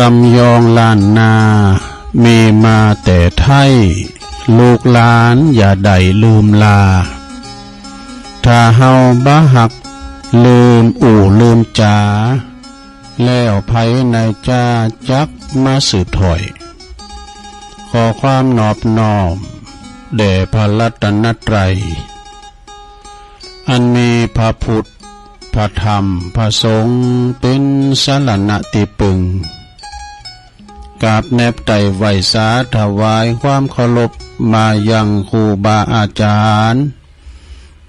กำยองล้านนามีมาแต่ไทยลูกหลานอย่าได้ลืมลาถ้าเฮาบ้าหักลืมลืมจาแล้วไผในจ้าจักมาสืบถอยขอความนอบน้อมแด่พระรัตนตรัยอันมีพระพุทธพระธรรมพระสงฆ์เป็นสรณะที่พึ่งกราบแนบไต่ไหวสาถวายความเคารพมายังครูบาอาจารย์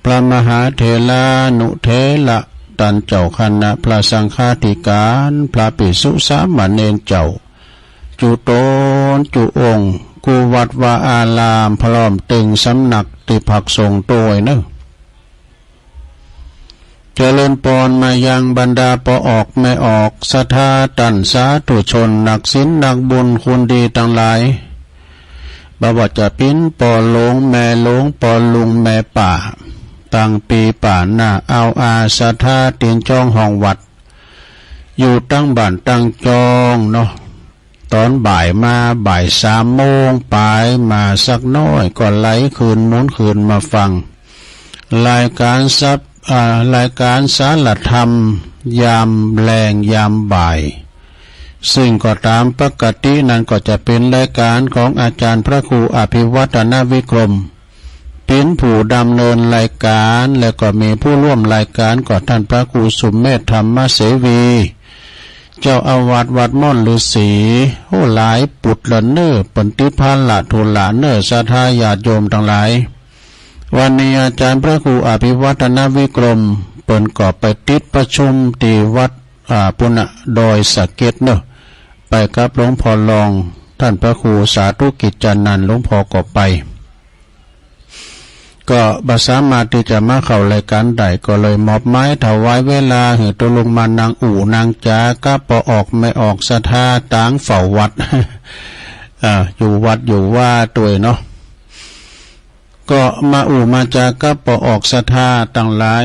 พระมหาเถรานุเถระตันเจ้าคณะพระสังฆาธิการพระภิกษุสามเณรเจ้าจุโตนจุองค์กูวัดวาอารามพร้อมตึงสำนักที่พักสงฆ์ตัวเนอะเจริญปอนมายังบรรดาปออกไม่ออกศรัทธาตันสาธุชนนักศีลนักบุญคุณดีทั้งหลายบ่ว่าจะปิ้นปอหลงแม่หลงปอลุงแม่ป่าตั้งปีป่าหน้าเอาอาศรัทธาเตียนจองห้องวัดอยู่ตั้งบ้านตั้งจองเนาะตอนบ่ายมาบ่าย3 โมงปลายมาสักน้อยก็ไหลคืนหมุนคืนมาฟังรายการสารธรรมยามแรงยามบ่ายซึ่งก็ตามปกตินั้นก็จะเป็นรายการของอาจารย์พระครูอภิวัฒนวิกรมเป็นผู้ดำเนินรายการและก็มีผู้ร่วมรายการก็ท่านพระครูสุมเมธธรรมเสวีเจ้าอาวาสวัดม่อนฤาษีโอ้หลายปุตละเนอปฏิภาณละทุลาเนอศรัทธาญาติโยมทั้งหลายวันนี้อาจารย์พระครูอภิวัฒนวิกรมเปิ่นก็ไปติดประชุมที่วัดปุณดอยสะเก็ดเนอะไปกับหลวงพ่อรองท่านพระครูสาธุกิจจันนันท์หลวงพ่อก็ไปก็บ่สามารถที่จะมาเข้ารายการได้ก็เลยมอบไม้ถวายเวลาให้ตัวลงมานางนางจาก็ปออกไม่ออกศรัทธาต่างเฝ้าวัด อยู่วัดอยู่ว่าตัวเนาะก็มามาจาก็ปออกศรัทธาต่างหลาย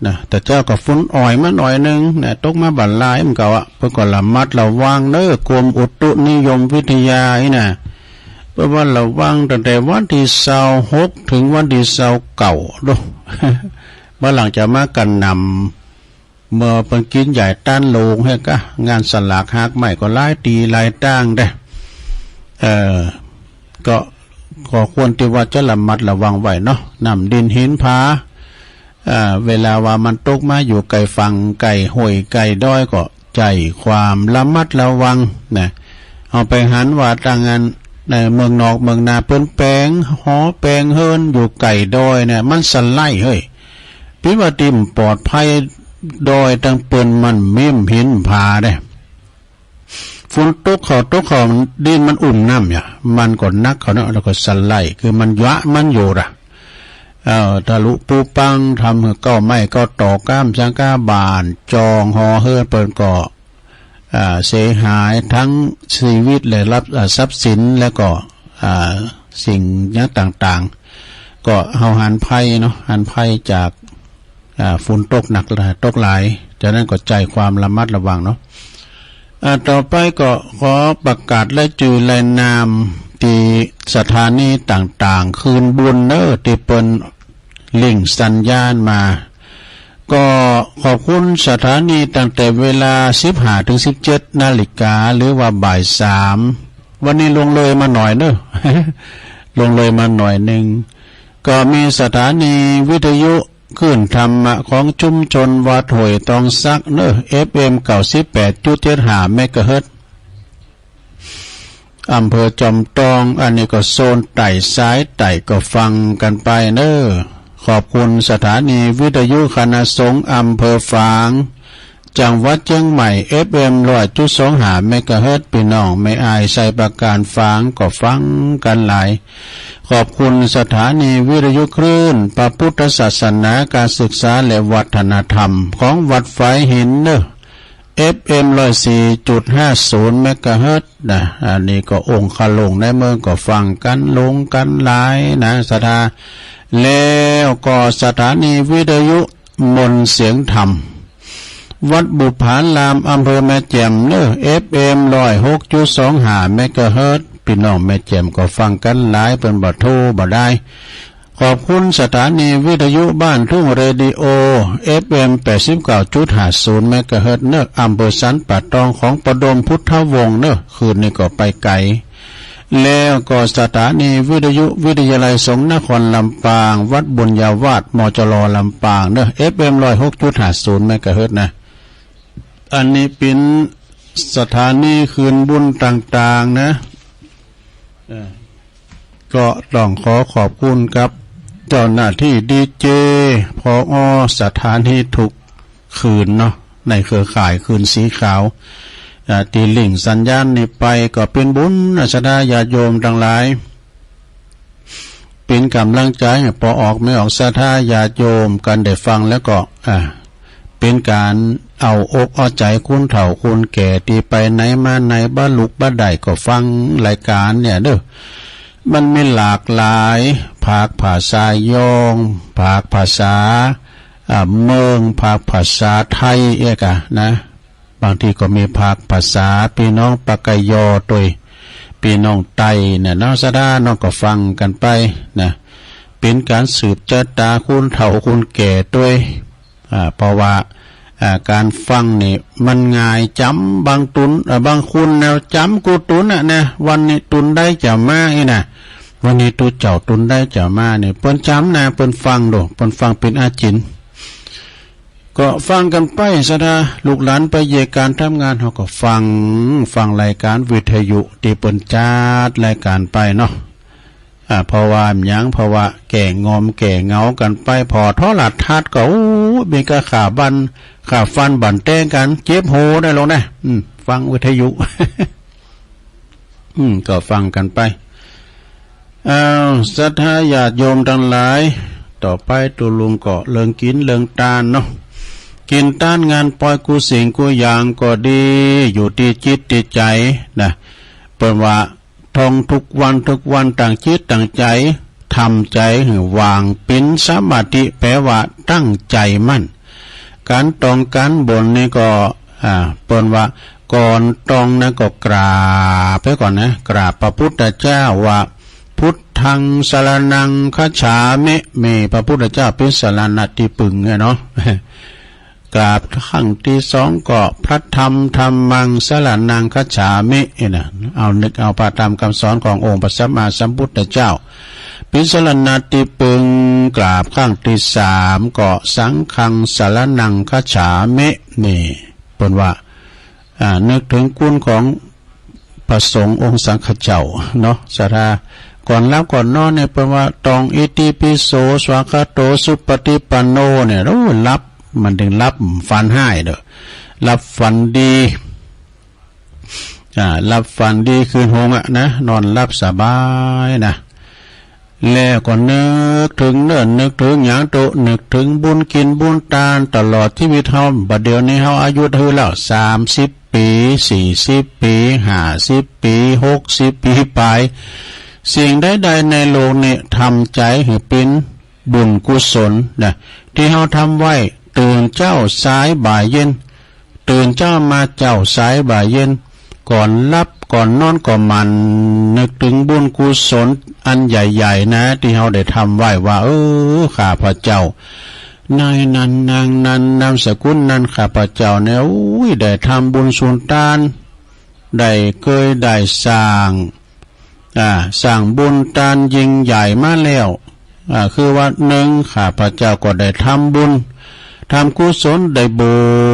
นะแต่เจ้าก็ฟุ้นอ่อยมาหน่อยนึงนะตกมาบัดลายมันก็เพื่อก็ระมัดระวังเน้อกรมอุตุนิยมวิทยานี่นะเพราะว่าระวังตั้งแต่วันที่26ถึงวันที่29ด้วยเมื่อหลังจะมากันนำเมื่อเป็นกินใหญ่ต้านโลงให้ก็งานสลากหักใหม่ก็ไล่ตีไล่ตั้งได้ก็ขอควรที่ว่าจะระมัดระวังไว้เนาะนำดินหินผาเวลาว่ามันตกมาอยู่ไกลฝั่งไกลห้วยไกลด้อยก็ใจความระมัดระวังนะเอาไปหันว่าต่างงานในเมืองนอกเมืองนาเปิ้นแปลงหอแปลงเฮิรนอยู่ไก่ดอยเนี่ยมันสไลด์เฮ้ยพิว่าติมปลอดภัยดอยตั้งเปิ้นมันมิ่มหินผาได้ฝนตกเขาดินมันน้ำเนี่ยมันก็นักเขาเนาะแล้วก็สไลด์คือมันยะมันอยู่ล่ะทะลุปูปังทำก็ไม่ก็ต่อก้ามจังก้าบานจองหอเฮิรนเปิ้นก็เสียหายทั้งชีวิตและรับทรัพย์สินแล้วก็สิ่งนี้ต่างๆก็เอาหันภัยเนาะหันภัยจากฝนตกหนักตกหลายจากนั้นก็ใจความระมัดระวังเนาะต่อไปก็ขอประกาศและจื่อรายนามที่สถานีต่างๆคืนบุญเนอที่เปิ้นลิงก์สัญญาณมาก็ขอบคุณสถานีตั้งแต่เวลา 15 ถึง 17 นาฬิกาหรือว่าบ่าย 3วันนี้ลงเลยมาหน่อยเนอะ ลงเลยมาหน่อยนึงก็มีสถานีวิทยุขึ้นธรรมะของชุมชนวัดห้วยตองซักเนอะ FM 98.75 เมกะเฮิรตซ์อำเภอจอมทองอันนี้ก็โซนไต่ซ้ายไต่ก็ฟังกันไปเนอะขอบคุณสถานีวิทยุคณะสงฆ์อำเภอฝางจังหวัดเชียงใหม่ FM 100.25 เมกะเฮิรตซ์พี่น้องไม่อายใส่ประการฝางก็ฟังกันหลายขอบคุณสถานีวิทยุคลื่นพระพุทธศาสนาการศึกษาและวัฒนธรรมของวัดฝายหินเนอะ FM 104.50 เมกะเฮิรตซ์นะอันนี้ก็องค์ขลงในเมืองก็ฟังกันลงกันหลายนะศรัทธาแล้วก็สถานีวิทยุมนต์เสียงธรรม วัดบุพารามอำเภอแม่แจ่มเนอ FM 106.25 เมกะเฮิรตซ์พี่น้องแม่แจ่มก็ฟังกันหลายเป็นบ่โทรบ่ได้ขอบคุณสถานีวิทยุบ้านทุ่งเรดิโอ FM 89.50 เมกะเฮิรตซ์เนออำเภอสันป่าตองของประดมพุทธวงศ์เนอคืนนี้ก็ไปไกลแล้วก็สถานีวิทยุวิทยาลัยสงฆ์นครลำปางวัดบุญญาวาสมจรลำปางเนอ FM 106.50 เมกะเฮิรตซ์นะอันนี้เป็นสถานีคืนบุญต่างๆนะก็ต้องขอบคุณครับเจ้าหน้าที่ดีเจพอสถานีทุกคืนเนาะในเครือข่ายคืนสีขาวตีลิงสัญญาณนี่ไปก็เป็นบุญอาสดาญาโยมทั้งหลายเป็นกำลังใจพอออกไม่ออกศรัทธาญาโยมกันได้ฟังแล้วก็เป็นการเอาอกเอาใจคุณเฒ่าคุณแก่ที่ไปไหนมาไหนบ้านลุกบ้านใดก็ฟังรายการเนี่ยเด้อมันมีหลากหลายภาคภาษายองภาคภาษาเมืองภาคภาษาไทยเอกะนะบางทีก็มีภาคภาษาพี่น้องปากยอตัวพี่น้องไตเนี่ยน้องสดาน้องก็ฟังกันไปนะเป็นการสืบชะตาคุณเฒ่าคุณแก่ด้วยเพราะว่าการฟังนี่มันง่ายจำบางตุนบางคุณแนวจำกูตุนนะวันนี้ตุนได้จะมาอีนะวันนี้ตุเจ้าตุนได้จะมาเนี่ยเปิ้นจำนะเปิ้นฟังดูเปิ้นฟังเป็นอาจินก็ฟังกันไปซะนะลูกหลานไปเยการทำงานเขาก็ฟังรายการวิทยุที่เปิ้นจัดรายการไปเนาะเพราะว่าเพราะว่าแก่งอมแก่เงากันไปพอทอหลัดทัดก็มีกระขาฟันบั่นแต้งกันเจ็บหูได้ลงนะฟังวิทยุ ก็ฟังกันไปศรัทธาญาติโยมทั้งหลายต่อไปตัวลุงก็เลิงกินเลิงตาลเนาะกินต้านงานปล่อยกูสิ่งกูอย่างก็ดีอยู่ที่จิตที่ใจนะเปิดว่าท่องทุกวันต่างจิตต่างใจทำใจวางเป็นสมาธิแปลว่าตั้งใจมั่นการตองการบนนี่ก็เปิดว่าก่อนตองนะก็กราบไปก่อนนะกราบพระพุทธเจ้าว่าพุทธังสรณังคัจฉามิเมพระพุทธเจ้าเป็นสรณะที่ปึงเนาะกราบครั้งที่สองก็พระธรรมธัมมังสรณังคัจฉามินะเอานึกเอาพระธรรมคำสอนขององค์พระสัมมาสัมพุทธเจ้าเป็นสรณะที่ปึงกราบครั้งที่สามก็สังฆังสรณังคัจฉามินี่เป็นว่านึกถึงคุณของพระสงฆ์องค์สังฆเจ้าเนาะศรัทธาก่อนรับก่อนนอนเนี่ยเป็นว่าตองอิติปิโสสวากขาโตสุปฏิปันโนเนี่ยรับมันถึงรับฟันให้เด้อรับฟันดีรับฟันดีคืนหงนะนอนรับสบายนะแล้วก็นึกถึงนึกถึงอย่างโตนึกถึงบุญกินบุญทานตลอดชีวิตเฮาบัดเดี๋ยวนี้เฮาอายุเท่าแล้ว30 ปี40 ปี50 ปี60 ปีไปสิ่งใดๆในโลกนี้ทำใจให้เป็นบุญกุศลนะที่เฮาทำไว้ตื่นเจ้าสายบ่ายเย็นตื่นเจ้ามาเจ้าสายบ่ายเย็นก่อนรับก่อนนอนก็มันนึกถึงบุญกุศลอันใหญ่ๆนะที่เฮาได้ทำไว้ว่าข้าพระเจ้านายนันนางนันนามสกุลนั้นข้าพเจ้าเนี่ยได้ทำบุญสุนทานได้เคยได้สร้างบุญทานยิ่งใหญ่มาแล้วคือว่าหนึ่งข้าพเจ้าก็ได้ทำบุญทำกุศลได้บ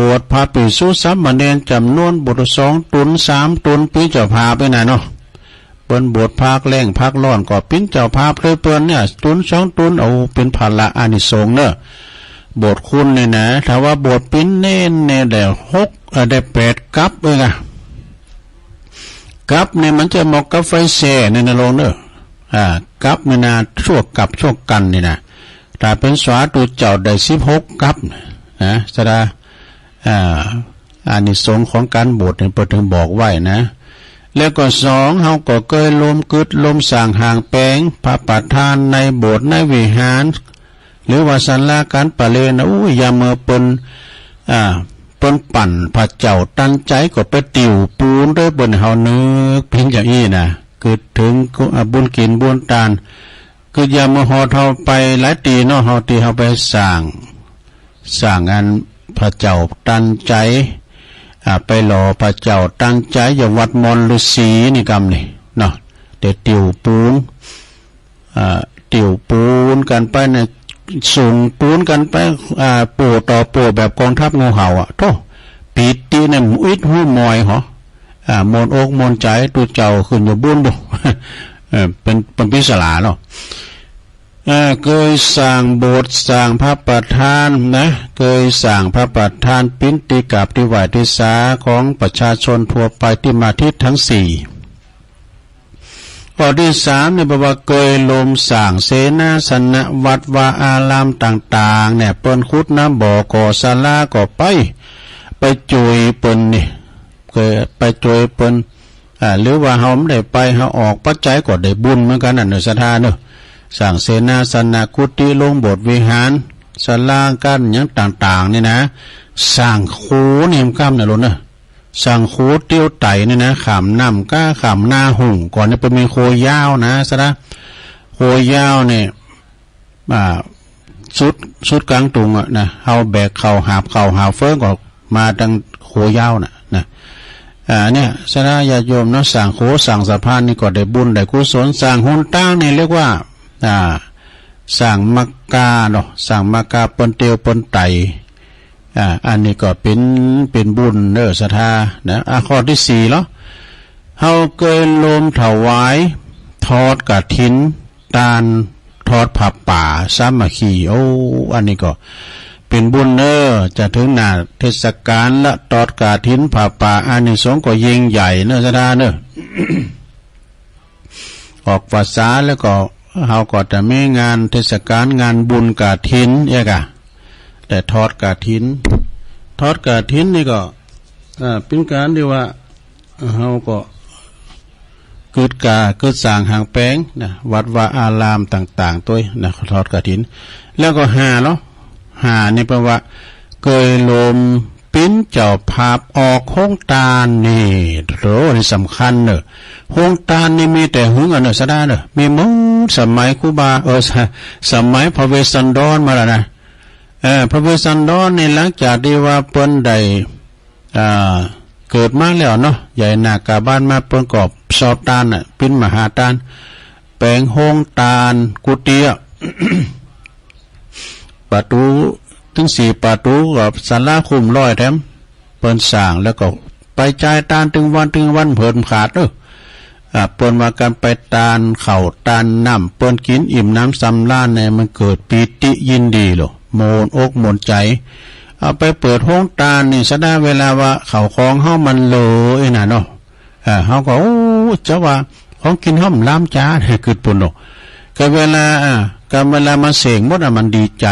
วชพระภิกษุสามเณรจำนวนบวช2 ตุน3 ตุนปีเจ้าพาไปไหนเนาะเปิ้นบวชภาคแรงภาคร้อนก็เป็นเจ้าภาพเลยเปิ้นเนี่ยตุน2 ตุนเอาเป็นภาระอานิสงส์เนอะบทคุณเนี่ยนะถ้าว่าบทปิ้นเน้นเนี่ยได้6ได้8กับกับเนี่ยมันจะเหมาะกับไฟแช่ในนรกเนอะกับเนี่ยนะชั่วกับชั่วกันนี่นะถ้าเป็นสวาตุเจ้าได้16กับนะสดาอานิสงส์ของการบวชเนี่ยเปิดถึงบอกไว้นะแล้วก็2เฮาก็เคยลมกึดลมสร้างห่างแปลงพระประธานในโบสถ์ในวิหารหรือว่าศาลาการประเลนอย่าเมื่อเปิ้น ปิ้นปั่นพระเจ้าตั้นใจก็ไปติวปูนด้วยบนเฮานึกเพียงอย่างนี้นะคือถึงบุญกินบุญทานคืออย่ามาหอเฮาไปหลายตีเนาะเฮาตีเฮาไปสร้างงานพระเจ้าตั้นใจไปหล่อพระเจ้าตั้งใจอย่าวัดมนฤาษีนี่กรรมนี่เนาะแต่ติวปูนกันไปเนี่ยส่งปูนกันไปปูต่อปูแบบกองทัพงูเห่าโธ่ปีตีเนี่ยอิดหูมอยเหรอมนอกมนใจตัวเจ้าขึ้นอยู่บุญบ่เป็นพิศลาเนาะเคยสร้างโบสถ์สร้างพระประธานนะเคยสร้างพระประธานปิ้นตีกาบที่ไหวที่สาของประชาชนทั่วไปที่มาที่ทั้ง4ข้อที่3เนี่ยบอกว่าเคยลมสร้างเสนาสนะวัดวาอารามต่างๆเนี่ยเปิ้นขุดน้ำบ่อก่อศาลาก็ไปจุยเปิ้นนี่เคยไปจุยเปิ้นหรือว่าเฮาไม่ได้ไปเฮาออกปัจจัยก็ได้บุญเหมือนกันน่ะเนอะศรัทธาเนอะสร้างเสนาสนะกุฏิโรงโบสถ์วิหารศาลากั้นหยังต่างๆนี่นะสร้างโคนี่มันข้ามน่ะโลนะสร้างโคเตี้ยวไตนี่นะขามน้ำก้าขามหน้าหุ่งก่อนนี่เป็นมีโคยาวนะซะนะโคยาวเนี่ยสุดกลางตุงอ่ะนะเฮาแบกเข่าหาบเฟิงก็มาดังโคยาวนะเนี่ยสระญาติโยมเนาะสร้างโคสร้างสะพานนี่ก็ได้บุญได้กุศลสร้างหนทางนี่เรียกว่าสร้างมักกาเนาะสร้างมักกาปนเตียวปนไตอันนี้ก็เป็นบุญเด้อศรัทธานะข้อที่4เนาะเฮาเคยโลมถวายทอดกฐินทานทอดผ้าป่าสามัคคีอันนี้ก็เป็นบุญเนอจะถึงหน้าเทศกาลละทอดกฐินผ้าป่าอานิสงส์ก็ยิ่งใหญ่เนอะศรัทธาเนอะ ออกภาษาแล้วก็เฮาก็จะมีงานเทศกาลงานบุญกฐินแต่ทอดกฐินนี่ก็เป็นการที่ว่าเฮาก็เกิดสร้างหางแป้งนะวัดวาอารามต่างๆตัวนะทอดกฐินแล้วก็เนาะนี่แปลว่าเคยลมปิ้นเจ้าภาพออกโครงตาลนี่นี่สำคัญเนอะโครงตาลนี่มีแต่หึงอันเนอะสะดาเนอะมีมุ้งสมัยครูบาสมัยพระเวสสันดรมาแล้วนะพระเวสสันดรนี่หลังจากที่ว่าเปิ้นได้เกิดมาแล้วเนาะใหญ่หน้ากาบ้านมาเปิ้นกอบสอบตาลปิ้นมหาตาลแปลงโครงตาลกุฏิประตูถึง4ประตูกับศาลาคุมร้อยแถมเปิ้นสร้างแล้วก็ไปจ่ายตานถึงวันเพิ่นขาดเด้อเปิ้นว่ากันไปตานข้าวตานน้ำเปิ้นกินอิ่มน้ำสำราญเนี่ยมันเกิดปีติยินดีโลโมนอกโมนใจเอาไปเปิดห้องตาลนี่ซะได้เวลาว่าข้าวของเฮามันเลยน่ะเนาะเฮาก็จะว่าของกินเฮาล้ำจ้าให้เกิดปุ่นเนาะก็เวลามาเสงหมดมันดีใจ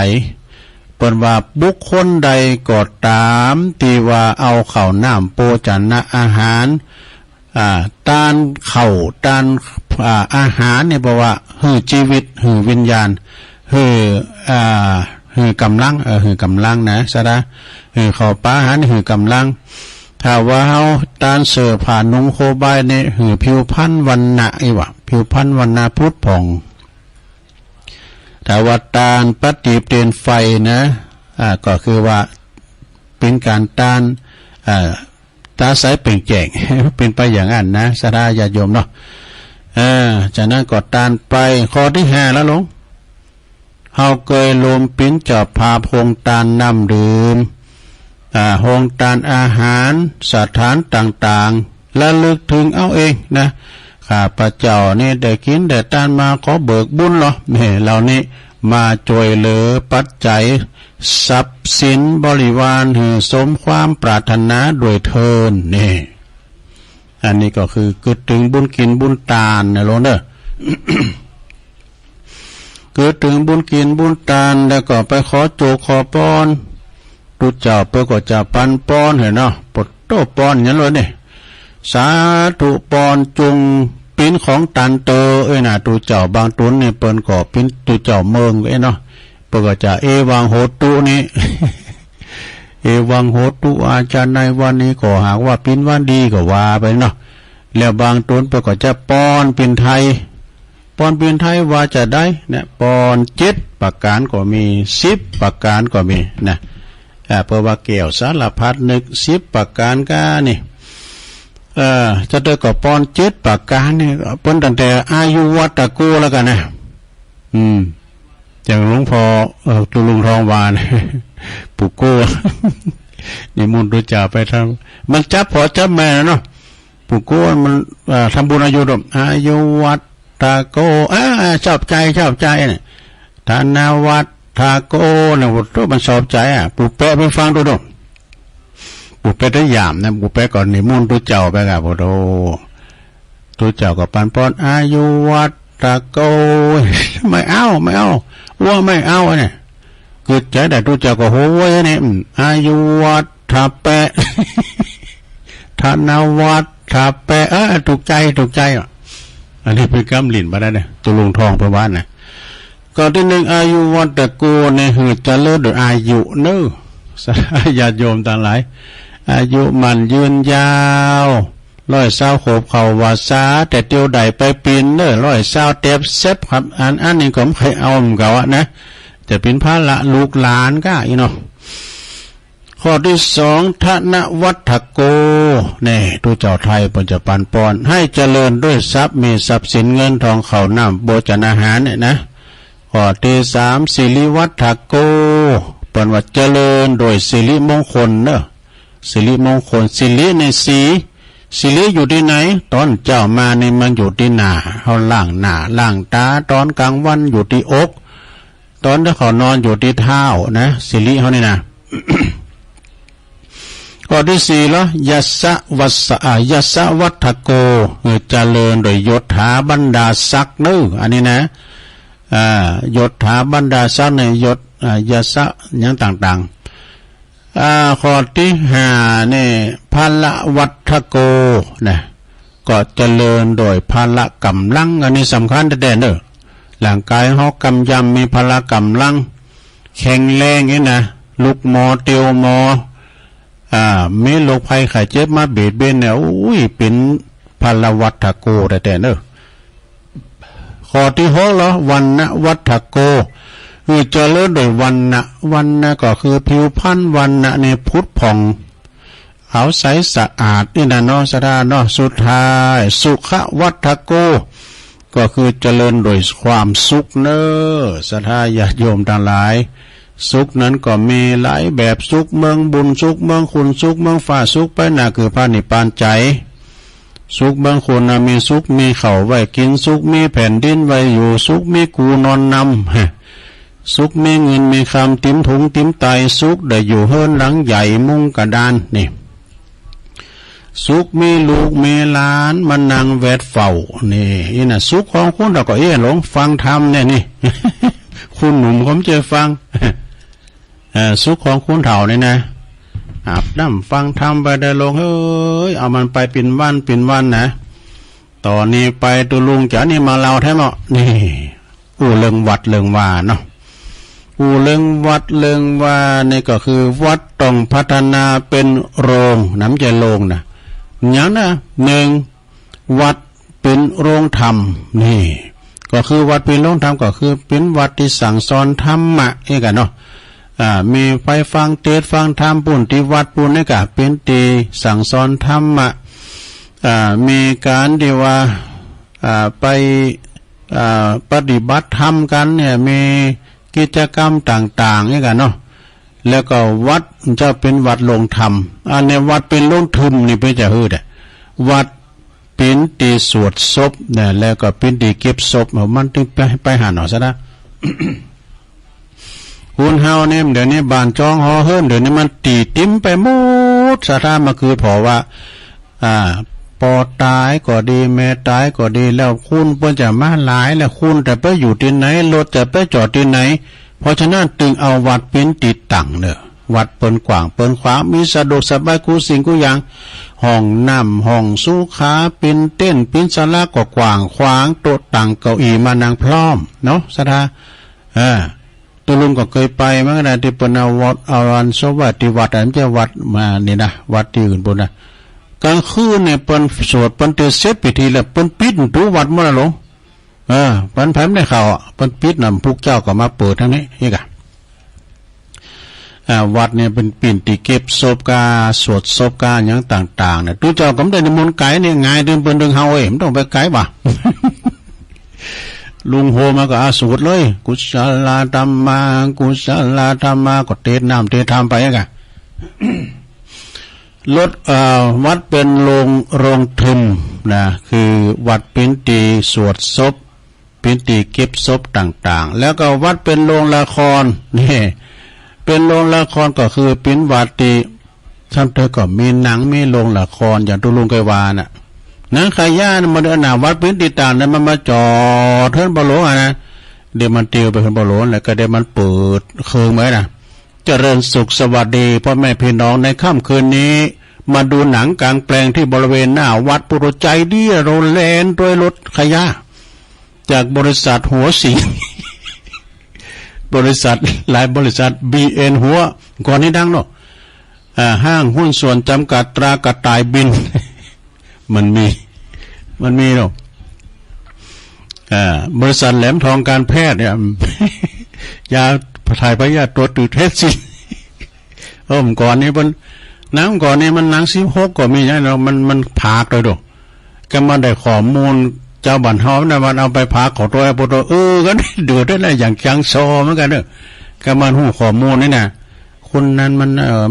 เปิ้นว่าบุคคลใดก็ตามที่ว่าเอาข้าวน้ำโภชนะอาหารตานข้าวตานอาหารเนี่ยบอกว่าหื้อชีวิตหื้อวิญญาณหื้อกำลังนะซะนะข้าวปลาอาหารหื้อกำลังถ้าว่าเฮาตานเสื้อผ้านุ่งโคบายเนี่ยหื้อผิวพรรณวรรณะผิวพรรณวรรณะพุทธผ่องถ้าว่าตานปฏิเปลี่ยนไฟนะก็คือว่าเป็นการตานตาใสเปล่งแจ้ง เป็นไปอย่างนั้นนะศรัทธาญาติโยมเนาะจากนั้นก็ตานไปข้อที่5แล้วลงเฮาเคยลมปิ้นจอบพาโฮงตานน้ำดื่มโฮงตานอาหารสถานต่างๆและลึกถึงเอาเองนะข้าพเจ้านี่ได้กินได้ตานมาขอเบิกบุญเหรอเหล่านี้มาช่วยเหลือปัจจัยทรัพย์สินบริวารให้สมความปรารถนาโดยเทินนี่อันนี้ก็คือเกิดถึงบุญกินบุญทานนะโลเนอ เกิดถึงบุญกินบุญทานแล้วก็ไปขอโจขอป้อนตุเจ้าเพื่อก็จะปันป้อนเห็นเนาะปดโตป้อนอย่างเลยเนี่ยสาธุป้อนจุงปิ้นของตันเตอน่ะตุเจ้าบางตุนเนี่ยเปิ้นก็ปิ้นตุเจ้าเมืองเนาะเพื่อก็จะวังโหตุนี่ เอวังโหตุอาจารย์ในวันนี้ก็หากว่าเป็นวันดีก็ว่าไปเนาะแล้วบางตนไปก็จะป้อนเป็นไทยป้อนเป็นไทยว่าจะได้นะป้อน7ประการก็มี10ประการก็มีนะเพราะว่าเกี่ยวสารพัดนึก10ประการก็นี่จะได้ก็ป้อน7ประการนี่เปิ้นตั้งแต่อายุวัตโกแล้วกันนะอย่างหลวงพ่อตุลุงทองวานปู่โก้นี่มุนต์จ่าไปทำมันจับพอจับแม่เนาะปู่โก้มันทำบุญอายุดมอายุวัตโกชอบใจเนี่ยธนาวัตโกเนี่ยตัวมันชอบใจปู่แปะไปฟังดูดมปู่แปะได้ยามนะปู่แปะก่อนนี่มุนต์เจ้าไปกับโอ้ตัวเจ้าก็ปันป้อนอายุวัตโกไม่เอาว่าไม่เอาเนี่ยเกิดใจแต่ตัวเจ้าก็โหยเนี่ยอายุวัฏแปะธนวัฏแปะถูกใจอันนี้เป็นกำลิ่นมาได้เนี่ยตุลุงทองประวัตินะก็ที่หนึ่งอายุวัฏโกเนี่ยคือจะเลิศโดยอายุเนื้อญาติโยมต่างหลายอายุมันยืนยาว120 ขบเข่าวาสาแต่เตียวใดไปปีนเนอ120 เต็บเซฟครับอันนี้ก็ไม่เคยเอาเหมือนกันนะจะเป็นพระละลูกหลานก็อีเนาะข้อที่2ธนวัฏโกเนี่ยตัวเจ้าไทยปัญจปันปอนให้เจริญด้วยทรัพย์มีทรัพย์สินเงินทองข้าวน้ำโภชนาหารเนี่ยนะข้อที่3สิริวัฏโกปันว่าเจริญโดยสิริมงคลเนอะสิริมงคลสิริในสีสิริอยู่ที่ไหนตอนเจ้ามาในมันอยู่ที่หน้าเขาล่างหน้าล่างตาตอนกลางวันอยู่ที่อกตอนที่เขานอนอยู่ที่เท้านะสิริเขานี่นะ ข้อที่4แล้วยัสสะวัฏโกเจริญโดยยศถาบรรดาศักดิ์นึอันนี้นะยศถาบรรดาศักดิ์ในยศยัสสะอย่างต่างๆข้อที่5นี่พละวัฏโกนะก็เจริญโดยพละกำลังอันนี้สำคัญแต่เด้อร่างกายเขากำยำมีพละกำลังแข็งแรงนี่นะลุกมอเตียวมอมีโรคภัยไข้เจ็บมาเบียดเบียนเนี่ยอุ้ยเป็นพละวัฏโกแต่เด้อข้อที่6แล้ววันณวัฏโกคือเจริญโดยวันนะก็คือผิวพรรณวันนะในพุทธผ่องขาวใสสะอาดนี่นะเนาะสดาเนาะสุดท้ายสุขวัฏโกก็คือเจริญโดยความสุขเนอสดาญาติโยมทั้งหลายสุขนั้นก็มีหลายแบบสุขเมืองบุญสุขเมืองคุณสุขเมืองฟ้าสุขไปน่ะคือพระนิพพานใจสุขบางคนนะมีสุขมีเข่าไว้กินสุขมีแผ่นดินไว้อยู่สุขมีกูนอนนำสุขมีเงินมีคำติ้มถุงติ้มไตสุขได้อยู่เฮิรนหลังใหญ่มุงกระดานนี่สุขมีลูกมีหลานมันนางแวดเฝ้านี่น่ะสุขของคุณเราก็หลงฟังธรรมเนี่ยนี่ คุณหนุ่มผมเจอฟัง สุขของคุณเฒ่านี่นะอาบน้ำฟังธรรมไปได้ลงเฮ้ยเอามันไปเป็นวันนะตอนนี้ไปตุลุงจ๋านี่มาเล่าแท้หมดนี่เรื่องวัดเรื่องว่าเนาะเรื่องวัดเรื่องว่านี่ก็คือวัดต้องพัฒนาเป็นโรงน้ำใจโรงนะอย่างนะ1วัดเป็นโรงธรรมนี่ก็คือวัดเป็นโรงธรรมก็คือเป็นวัดที่สั่งสอนธรรมะเองกันเนาะมีไปฟังเทศฟังธรรมปุ่นที่วัดปุ่นนี่ก็เป็นที่สั่งสอนธรรมะมีการที่ว่าไปปฏิบัติธรรมกันเนี่ยมีกิจกรรมต่างๆนี่กันเนาะแล้วก็วัดจะเป็นวัดลงธรรมในวัดเป็นโรงทึมนี่เป็นจะฮืดวัดเป็นที่สวดศพเนี่ยแล้วก็เป็นที่เก็บศพมันถึงไปหาหนอซะนะ คุณเฮาเนี่ยเดี๋ยวนี้บ้านจองหอเฮิรนเดี๋ยวนี้มันตีติ้มไปหมดสถานมาคือเพราะว่าปอตายก็ดีแม่ตายก็ดีแล้วคุณเพิ่นจะมาหลายแล้วคุณแต่ไปอยู่ที่ไหนรถจะไปจอดที่ไหนเพราะฉะนั้นจึงเอาวัดเป็นติดตั้งเนอะวัดเปิ้นกว้างเปิ้นขวางมีสะดวกสบายกูสิ่งกูอย่างห้องน้ำห้องสุขาเป็นเต้นเป็นศาลาก็กว้างขวางโต๊ะตั้งเก้าอี้มานั่งพร้อมเนาะสถาต ตัวลุงก็เคยไปเมื่อไหร่ที่ปนวัดอารันสวัสดิวัดอันจะวัดมานี่นะวัดที่อื่นบนนะกลางคืนเนี่ยเปิ้นสวดเปิ้นเตเสร็จพิธีแล้วเปิ้นปิดตู้วัดหมดแล้วหลงเปิ้นแผ่นได้เข้าเปิ้นปิดนำพวกเจ้าก็มาเปิดทั้งนี้นี่กะวัดเนี่ยเป็นปิ่นติเก็บศพกาสวดศพกาอย่างต่างๆเนี่ยตู้เจ้าก็ไม่ได้นิมนต์ไก่เนี่ยง่ายเดินเปิ้นเดินเฮามันต้องไปไก่บ่ลุงโฮมาก็สวดเลยกุศลธรรมากุศลธรรมาก็เทศน้ำเทศธรรมไปกะรถวัดเป็นโรงทึมนะคือวัดปิ่นติสวดศพปิ่นติเก็บศพต่างๆแล้วก็วัดเป็นโรงละครนี่เป็นโรงละครก็คือปิ่นวัดติท่านเธอก็มีหนังมีโรงละครอย่างตุลุงไกวาน่ะหนังขย่ามันเดินหน้าวัดปิ่นติต่างนั้นมันมาจอดเทินบอลโลนะเดี๋ยวมันเตียวไปเทินบอลโลแล้วก็เดี๋ยวมันเปิดเคืองไหมนะเจริญสุขสวัสดีพ่อแม่พี่น้องในค่ำคืนนี้มาดูหนังกลางแปลงที่บริเวณหน้าวัดปุโรใจดีโรแลนด้วยรถขยะจากบริษัทหัวสีบริษัทหลายบริษัท BN หัวก่อนนี้ดังเนาะห้างหุ้นส่วนจำกัดตรากระต่ายบิน มันมีเนาะบริษัทแหลมทองการแพทย์เนี่ยยาถ่ายพยาธิตัวตืดเทศสิก่อนนี้มันน้ำก่อนนี้มันหนัง16ก็มีนะเนาะมันผากเลยดูก็มาได้ข้อมูลเจ้าบันเฮานะมันเอาไปผากขอตัวปตัวก็เดือดได้แล้วอย่างจังซอเหมือนกันเด้อก็มันหู้ข้อมูลนี่นะคนนั้น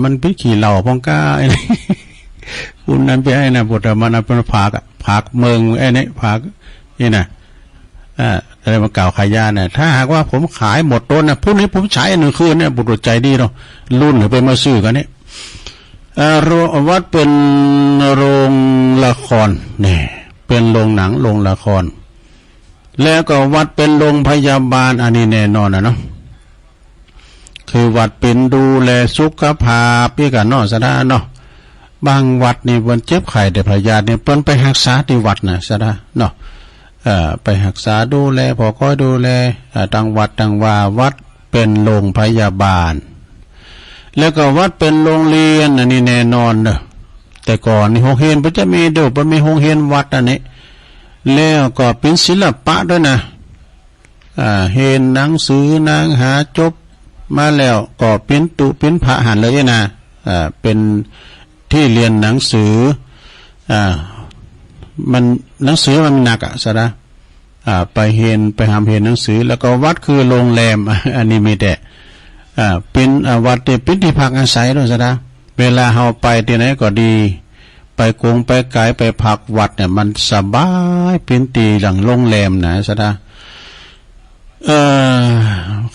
มันเป็นขี้เหล่าพองก้าไอ้นี่คุณนั้นไปไอ้นะปวดมันเอาเป็นผากเมืองไอ้นี่ผากนี่นะอะไรมาเก่าขายยาเนี่ยถ้าหากว่าผมขายหมดต้นนะพรุ่งนี้ผมใช้1 คืนเนี่ยบุตรใจดีเนาะรุ่นหรือไปมาซื้อกันนี่วัดเป็นโรงละครเนี่ยเป็นโรงหนังโรงละครแล้วก็วัดเป็นโรงพยาบาลอันนี้แน่นอนนะเนาะคือวัดเป็นดูแลสุขภาพพี่กันเนาะสะดาเนาะบางวัดนี่วันเจ็บไข้ได้พยาธิเนี่ยเปิ้นไปรักษาที่วัดน่ะสะดาเนาะไปรักษาดูแลพอคอยดูแลต่างวัดต่างว่าวัดเป็นโรงพยาบาลแล้วก็วัดเป็นโรงเรียนอันนี้แน่นอนเด้อแต่ก่อนนี่โรงเรียนมันจะมีเด้อมันมีโรงเรียนวัดอันนี้แล้วก็เป็นศิลปะด้วยนะเห็นหนังสือนางหาจบมาแล้วก็เป็นพระหันเลยนะเป็นที่เรียนหนังสือมันหนังสือมันหนักสะนะไปหามเห็นหนังสือแล้วก็วัดคือโรงแรมอันนี้มีแต่เป็นวัดเป็นที่พักอาศัยด้วยสะนะเวลาเฮาไปที่ไหนก็ดีไปกงไปไกลไปพักวัดเนี่ยมันสบายเป็นตีหลังโรงแรมนะสะนะ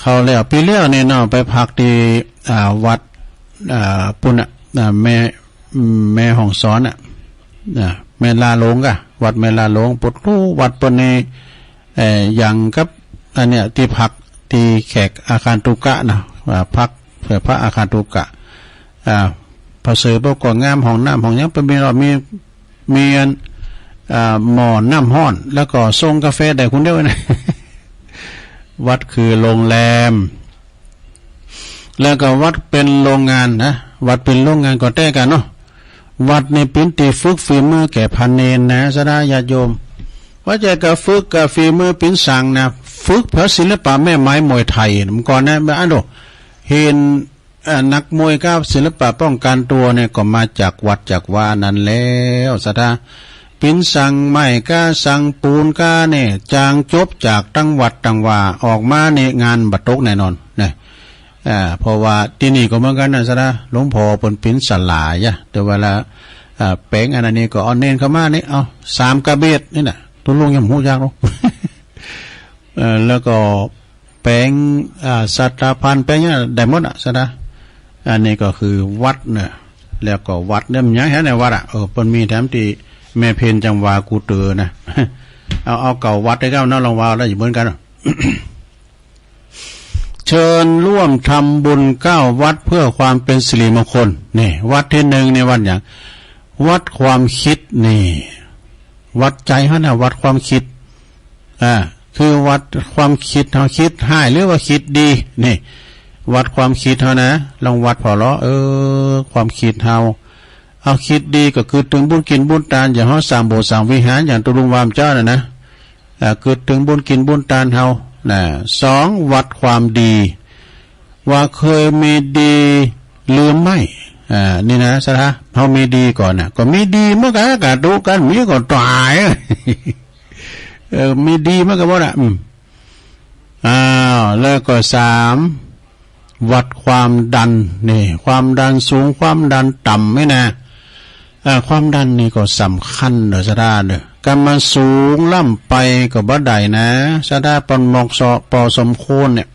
เขาแล้วปีเลี้ยวเนี่ยเนาะไปพักที่วัดปุ่นแม่ห้องซ้อนแม่ลาหลงกะวัดแม่ลาหลงปุดรู้วัดปนในอย่างกับอันเนี้ยที่พักที่แขกอาคารตุกะนะพักเพื่อพระอาคารตุกะพระเสด็จบอกงามห้องน้ำห้องยังเป็นมีหม้อน้ำห้อนแล้วก็ส่งกาแฟได้คุณเดียวนะวัดคือโรงแรมแล้วก็วัดเป็นโรงงานนะวัดเป็นโรงงานก็แต้กันเนาะวัดในเป็นตีฝึกฝีมือแก่พันเนนนะสดาญาโยมว่าจะกับฝึกกับฝีมือเป็นสั่งนะฝึกพระศิลปะแม่ไม้มวยไทยมันก่อนนะบ้านดูเห็นนักมวยกับศิลปะป้องกันตัวเนี่ยก็มาจากวัดจากวานั่นแล้วสดาเป็นสั่งไม้ก้าสั่งปูนก้าเนี่ยจางจบจากตั้งวัดตั้งว่าออกมาในงานบัตรตกแน่นอนเนี่ยเพราะว่าที่นี่ก็เหมือนกันนะสะนะหลวงพ่อเป็นสลายแต่เวลาแป้งอันนี้ก็เอาเน้นเข้ามานี่เอา3 กระเบ็ดนี่น่ะตัวลุงยังหูยากหรอกแล้วก็แป้งสัตตพันแป้งเนี่ยได้หมดสะนะอันนี้ก็คือวัดเนี่ยแล้วก็วัดเนี่ยมันยังแค่ในวัดเป็นมีแถมที่แม่เพนจังวากูเตอนะเอาเก่าวัดได้เก้าน้าลองวาได้อยู่เหมือนกันเชิญร่วมทำบุญ9 วัดเพื่อความเป็นสิริมงคลนี่วัดที่1ในวัดอย่างวัดความคิดนี่วัดใจฮะนะวัดความคิด คือวัดความคิดเฮาคิดให้หรือว่าคิดดีนี่วัดความคิดเฮานะลองวัดพอล้อความคิดเฮาเอาคิดดีก็คือถึงบุญกินบุญทานอย่างเฮาสร้างโบสถ์สร้างวิหารอย่างตุลุงวามเจ้านะคือถึงบุญกินบุญทานเฮาสองวัดความดีว่าเคยมีดีลืมไม่นี่นะสะท้าเฮามีดีก่อนน่ะก็มีดีเมื่อกันก็ดูกันมีก็ตายมีดีเมื่อกันบ่ล่ะแล้วก็สามวัดความดันนี่ความดันสูงความดันต่ำไม่นะความดันนี่ก็สำคัญเด้อสะท้าเด้อการมาสูงล่ำไปก็บ่ได้นะสะท้าปนมอกสอปอสมควรเนี่ย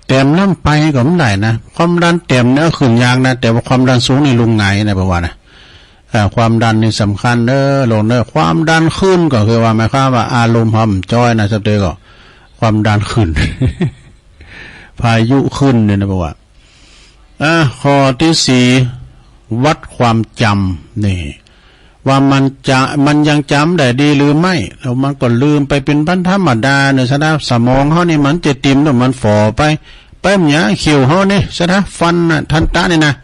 เต็มน้ำไปก็ไม่ได้นะความดันเต็มเนี่ยขึ้นยากนะแต่ว่าความดันสูงนี่ลุงไงนะประวัตินะความดันนี่สำคัญลงความดันขึ้นก็คือว่าหมายความว่าอารมณ์ห่ำจ้อยนะสักเดือก็ความดันขึ้น พายุขึ้นเนี่ยนะประวัติข้อที่สี่วัดความจำนี่ว่ามันยังจำได้ดีหรือไม่แล้วมันก็ลืมไปเป็นพันธรรมดาเนี่ยสะท้าสมองเขานี่มันจะติ่มแล้วมันฝ่อไปเหนียเขียวเขานี่สะท้าฟันน่ะทันตะนี่นะ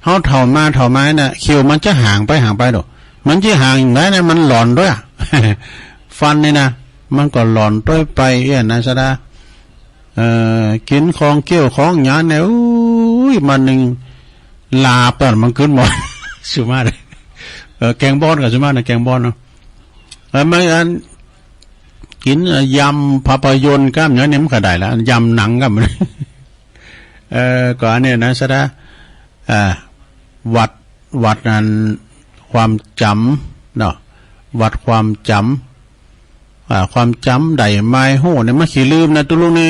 เขาเถ่าไม้น่ะเขียวมันจะห่างไปดอกมันจะห่างอย่างไรนะมันหลอนด้วย ฟันนี่นะมันก็หลอนด้วยไปนะสะท้ากินของเกี่ยวของหยาเนี่ยมันหนึ่งลาบมันขึ้นหมด สุมาเลยแกงบอนกับสมานะแกงบอนเนาะไม่อันกินยำภาพยนตร์ก็เนี่ยมันก็ได้แล้วยำหนังก็มันก่อนเนี่ยนะสะดาวัดนั้นความจำเนาะวัดความจำได้ไม่โหเนี่ยมันขี้ลืมนะตุลุงนี่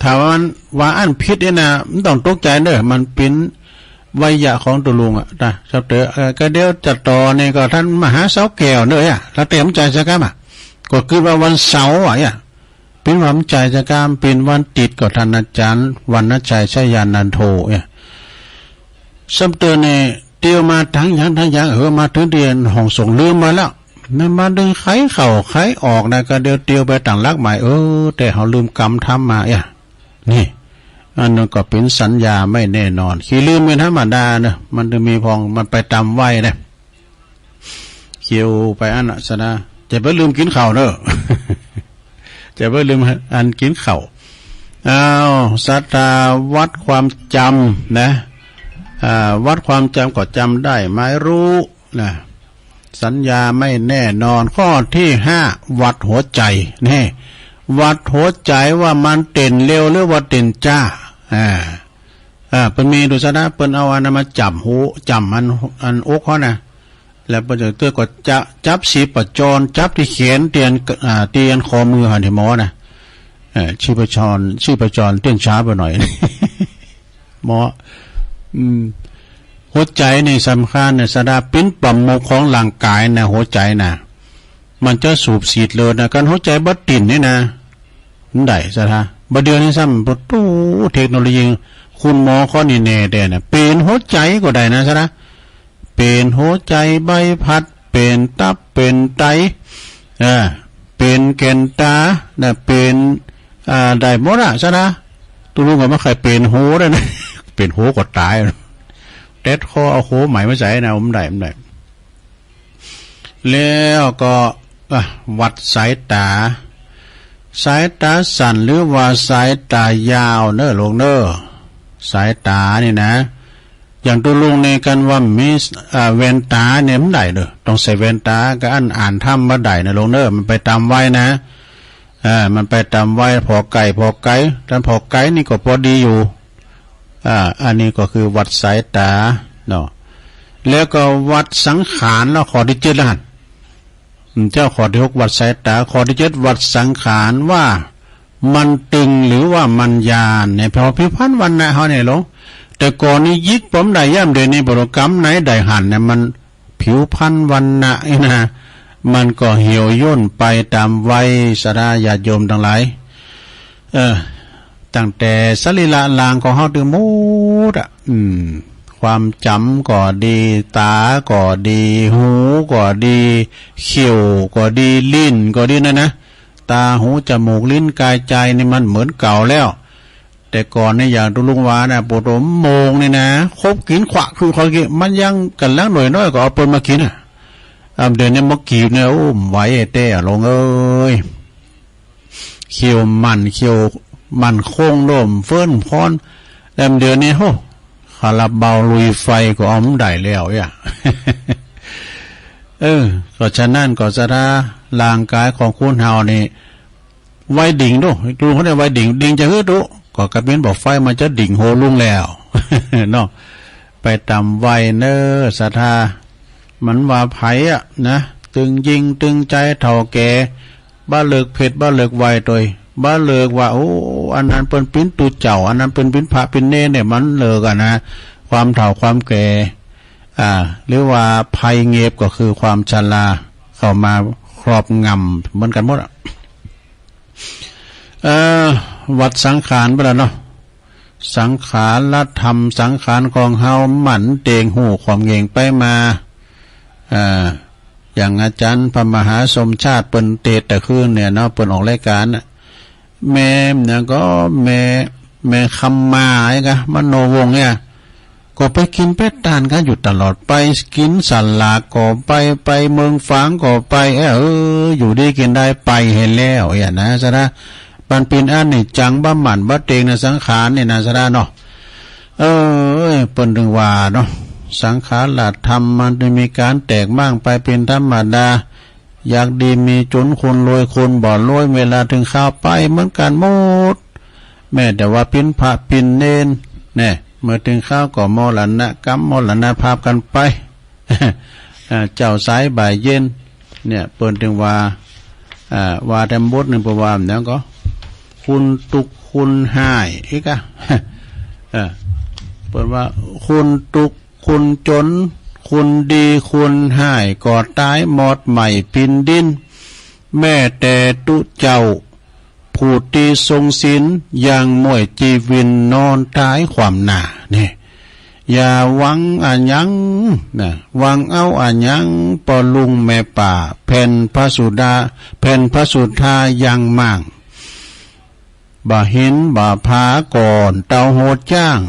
ถามว่าอันพิษเนี่ยนะมันต้องตกใจเด้อมันเป็นวัยยะของตุลุงนะชอบเตอก็เดี๋ยวจัดต่อเนี่ยก็ท่านมหาเสาแก้วเนยแล้วเต็มใจจะกล้าก็คือว่าวันเสาร์เป็นวันใจจะกล้าเป็นวันติดกับท่านอาจารย์วันนัชชัยชัยยานันโทชอบเตอเนี่ยเตียวมาทั้งอย่างมาถึงเดือนห้องส่งลืมมาแล้วนั่นมาดึงไขเข่าไขออกนะก็เดี๋ยวเตียวไปต่างลักใหม่แต่เขาลืมกรรมทำมานี่อันนั้นก็เป็นสัญญาไม่แน่นอนขี้ลืมเป็นธรรมดาเนอะมันจะมีพองมันไปตามไว้นะเขียวไปอันน่ะซะนะจะไปลืมกินข้าวเนอะ จะไปลืมอันกินข้าวสัตตาวัดความจำนะวัดความจำก็จำได้ไม่รู้นะสัญญาไม่แน่นอนข้อที่ห้าวัดหัวใจนี่วัดหัวใจว่ามันเต้นเร็วหรือว่าเต้นจ้าเป็นมีดูซะนะเป็นเอาอันมาจับหูจับอกเขานะแล้วประเดี๋ยวก็จะจับสีประจรจับที่เขียนเตียนคอมือหันที่หมอนะชีพจรเต้นช้าไปหน่อย หมอหัวใจนี่สำคัญเนี่ยสดาปิ้นปั๊มโมของร่างกายนะหัวใจนะมันจะสูบฉีดเลยนะการหัวใจบัดติ่นนี่นะได้สะท้าบัดเดือนนี้ซ้ำประตูเทคโนโลยีคุณหมอข้อนี่แน่แต่นะเป็นหัวใจก็ได้นะสะท้าเป็นหัวใจใบพัดเป็นตับเป็นไตเป็นแกนตาเป็นได้หมดอะสะท้าตัวลุงก็ไม่เคยเป็นโหได้นะเป็นโหก็ตายเด็ดคอเอาโหใหม่มาใส่นะผมได้แล้วก็วัดสายตาสั้นหรือว่าสายตายาวเนอะลงเนอะสายตานี่นะอย่างตัวลุงในกันว่ามีแว่นตาเนี่ยมันได้เด้อต้องใส่แว่นตาก็อ่านธรรมมาได้นะลงเนอะมันไปตามไว้นะมันไปตามไว้พอไก่แต่พอไก่นี่ก็พอดีอยู่อันนี้ก็คือวัดสายตาเนาะแล้วก็วัดสังขารแล้วขอที่7แล้วเจ้าขอที่6วัดสายตาขอที่7วัดสังขารว่ามันตึงหรือว่ามันยานในพอพิพันธ์วันนะเขาเนี่ยหลงแต่ก่อนนี้ยิกผมได้ย่ำเดือนในโปรแกรมไหนได้หันเนี่ยมันผิวพันธ์วันนะนะมันก็เหี่ยวย่นไปตามวัยสราญาติโยมทั้งหลายตั้งแต่สรีระลางของเขาถึงมูดความจำก็ดีตาก็ดีหูก็ดีเขี้ยวก็ดีลิ้นก็ดีนะ ตาหูจมูกลิ้นกายใจนี่มันเหมือนเก่าแล้วแต่ก่อนเนี่ยอย่างตุลุงวานะปวดหัวโมงนี่นะคบกินขวะคือเขากินมันยังกันแล้วหน่อยน้อยก็เอาปืนมากินอ่ะเดี๋ยวนี้มกกีบเนี่ยไหวเต้ลงเอ้ยเขียวมันโค้งโดมเฟิ่นพรแต่เดี๋ยวนี้โหคาราบาวลุยไฟก็เอามันได้แล้วอ่ะ ก็ฉะนั้นก็จะได้ร่างกายของคุณเฮานี่ไว้ดิ่งดูลุงเขาได้ไว้ดิ่งจะดูก็กระเบนบอกไฟมันจะดิ่งโหลุงแล้ว เนาะไปตามไว้เนอศรัทธามันว่าไผอ่ะนะตึงยิงตึงใจเท่าแก่บ้าเลิกเพชรบ้าเลิกไวตัวบ้าเลิกว่าโอ้อันนั้นเป็นปิ้นตูเจ้าอันนั้นเป็นปิ้นพระปิ้นเนเนี่ยมันเลิกอ่ะนะความเฒ่าความแก่หรือว่าภัยเงียบก็คือความชราเข้ามาครอบงำเหมือนกันหมดอ่ะวัดสังขารไปแล้วเนาะสังขารละธรรมสังขารของเฮาหมั่นเตงหูความเงงไปมาอย่างอาจารย์พระมหาสมชาติเปิ้นเตตแต่คืนเนี่ยเนาะเปิ้นออกรายการน่ะแม่เนี่ยก็แม่คำมาไอ้กะมโนวงศ์เนี่ยก็ไปกินเป็ดตานกันอยู่ตลอดไปกินสันลาก็ไปเมืองฝางก็ไปอยู่ดีกินได้ไปเห็นแล้วอย่างนะซะนะปันปีนอันนี่จังบ้าหมันบ้าเตงในสังขารนี่นะซะนะเนาะเปิ้นถึงว่าเนาะสังขารละธรรมมันจะมีการแตกมั่งไปเป็นธรรมดาอยากดีมีจนคนรวยคนบ่รวยเวลาถึงข้าวไปเหมือนกันหมดแม้แต่ว่าปิ้นพระปิ้นเนนเนี่ยเมื่อถึงข้าวก็มรณะกรรมมรณะภาพกันไป เจ้าสายบ่ายเย็นเนี่ยเปิ้นถึงว่าแต่บทหนึ่งประวามเนี่ยก็คุณตุกคุณหายอีกอะ เปิ้นว่าคุณตุกคุณจนคุณดีคุณหายก่อตายหมดใหม่พินดินแม่แต่ตุเจ้าผู้ตีทรงศีลอย่างมวยจีวินนอนตายความหนาเนี่ยอย่าหวังอันยังนะหวังเอาอันยังปอลุงแม่ป่าแผ่นพระสุธายังมั่งบ่หินบ่ผาก่อนเตาโหดจ้าง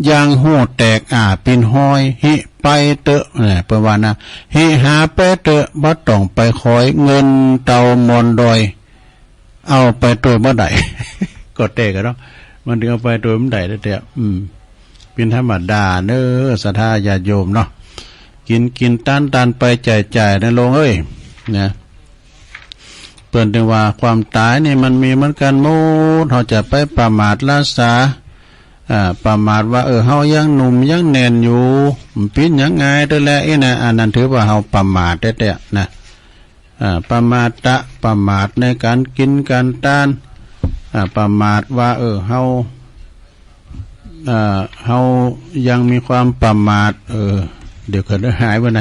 ยางโหดแตกเป็นห้อยหิไปเตอะเนี่ยเปิดว่านะหิหาไปเตอะบ่ต้องไปคอยเงินเตามอนดอยเอาไปตัวเมื่อใด ก็เตะกันเนาะมันถึงเอาไปตัวเมื่อใดได้เตะเป็นธรรมดาเน้อศรัทธาญาติโยมเนาะกินตันไปจ่ายนะลงเอ้ยเนี่ยเปิดถึงว่าความตายนี่มันมีเหมือนกันหมดเขาจะไปประมาทละสาประมาทว่าเฮายังหนุ่มยังแน่นอยู่ปิ้นยังไงตัวแลนะอันนั้นถือว่าเฮาประมาทแท้ๆนะประมาทในการกินการต้านประมาทว่าเฮายังมีความประมาทเดี๋ยวเกิดหายไปไหน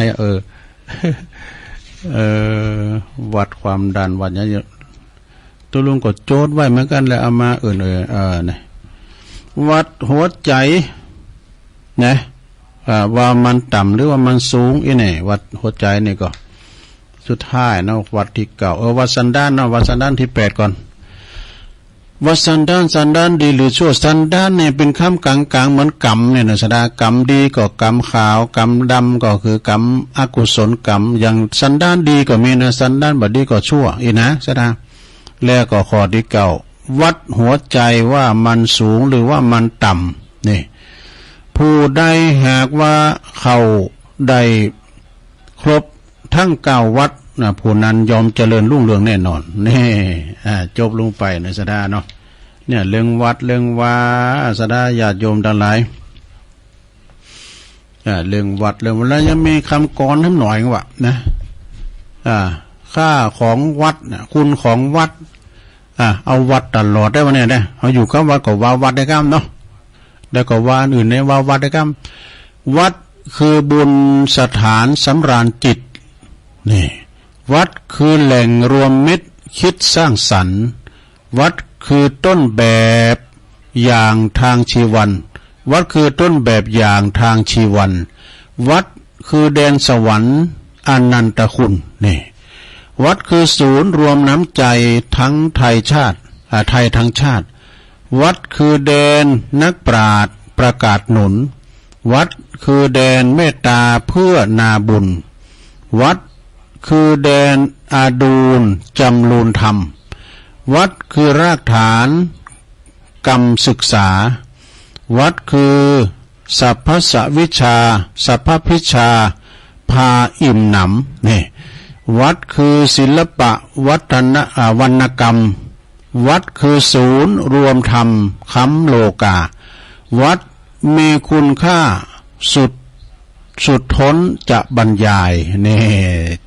วัดความดันวัดเนี้ยตัวลุงก็โจทย์ไว้เหมือนกันแล้วเอามานะวัดหัวใจนะว่ามันต่ำหรือว่ามันสูงเนี่ยวัดหัวใจนี่ก็สุดท้ายนะวัดที่เก่าวัดสันดานนะวัดสันดานที่8ก่อนวัดสันดานดีหรือชั่วสันดานเนี่ยเป็นคำกลางเหมือนกรรมเนี่ยนะสดากรรมดีก็กรรมขาวกรรมดำก็คือกรรมอกุศลกรรมอย่างสันดานดีก็มีนะสันดานบดีก็ชั่วอีนะสดาแล้วก็ข้อที่เก่าวัดหัวใจว่ามันสูงหรือว่ามันต่ำนี่ผู้ใดหากว่าเขาได้ครบทั้ง9วัดนะผู้นั้นยอมเจริญรุ่งเรืองแน่นอนนี่จบลงไปในสดาเนาะเนี่ยเรื่องวัดเรื่องว่าสดาญาติโยมทั้งหลายเรื่องวัดเรื่องแล้วยังมีคำกรทั้งหน่อยว่านะค่าของวัดนะคุณของวัดเอาวัดตลอดได้วะเนี่ยเขาอยู่กับวัดก็ว่าวัดได้ก้ามเนาะแล้วก็ว่าอื่นเนี่ยว่าวัดได้ก้ามวัดคือบุญสถานสำราญจิตนี่วัดคือแหล่งรวมมิตรคิดสร้างสรรค์วัดคือต้นแบบอย่างทางชีวันวัดคือต้นแบบอย่างทางชีวันวัดคือแดนสวรรค์อนันตคุณนี่ วัดคือศูนย์รวมน้ำใจทั้งไทยชาติไทยทั้งชาติวัดคือแดนนักปราชญ์ประกาศหนุนวัดคือแดนเมตตาเพื่อนาบุญวัดคือแดนอาดูลจำรูนธรรมวัดคือรากฐานกรรมศึกษาวัดคือสัพพสวิชาสัพพพิชาพาอิ่มหนำนี่วัดคือศิลปะวัฒนวรรณกรรมวัดคือศูนย์รวมธรรมค้ำโลกาวัดมีคุณค่าสุดท้นจะบรรยายนี่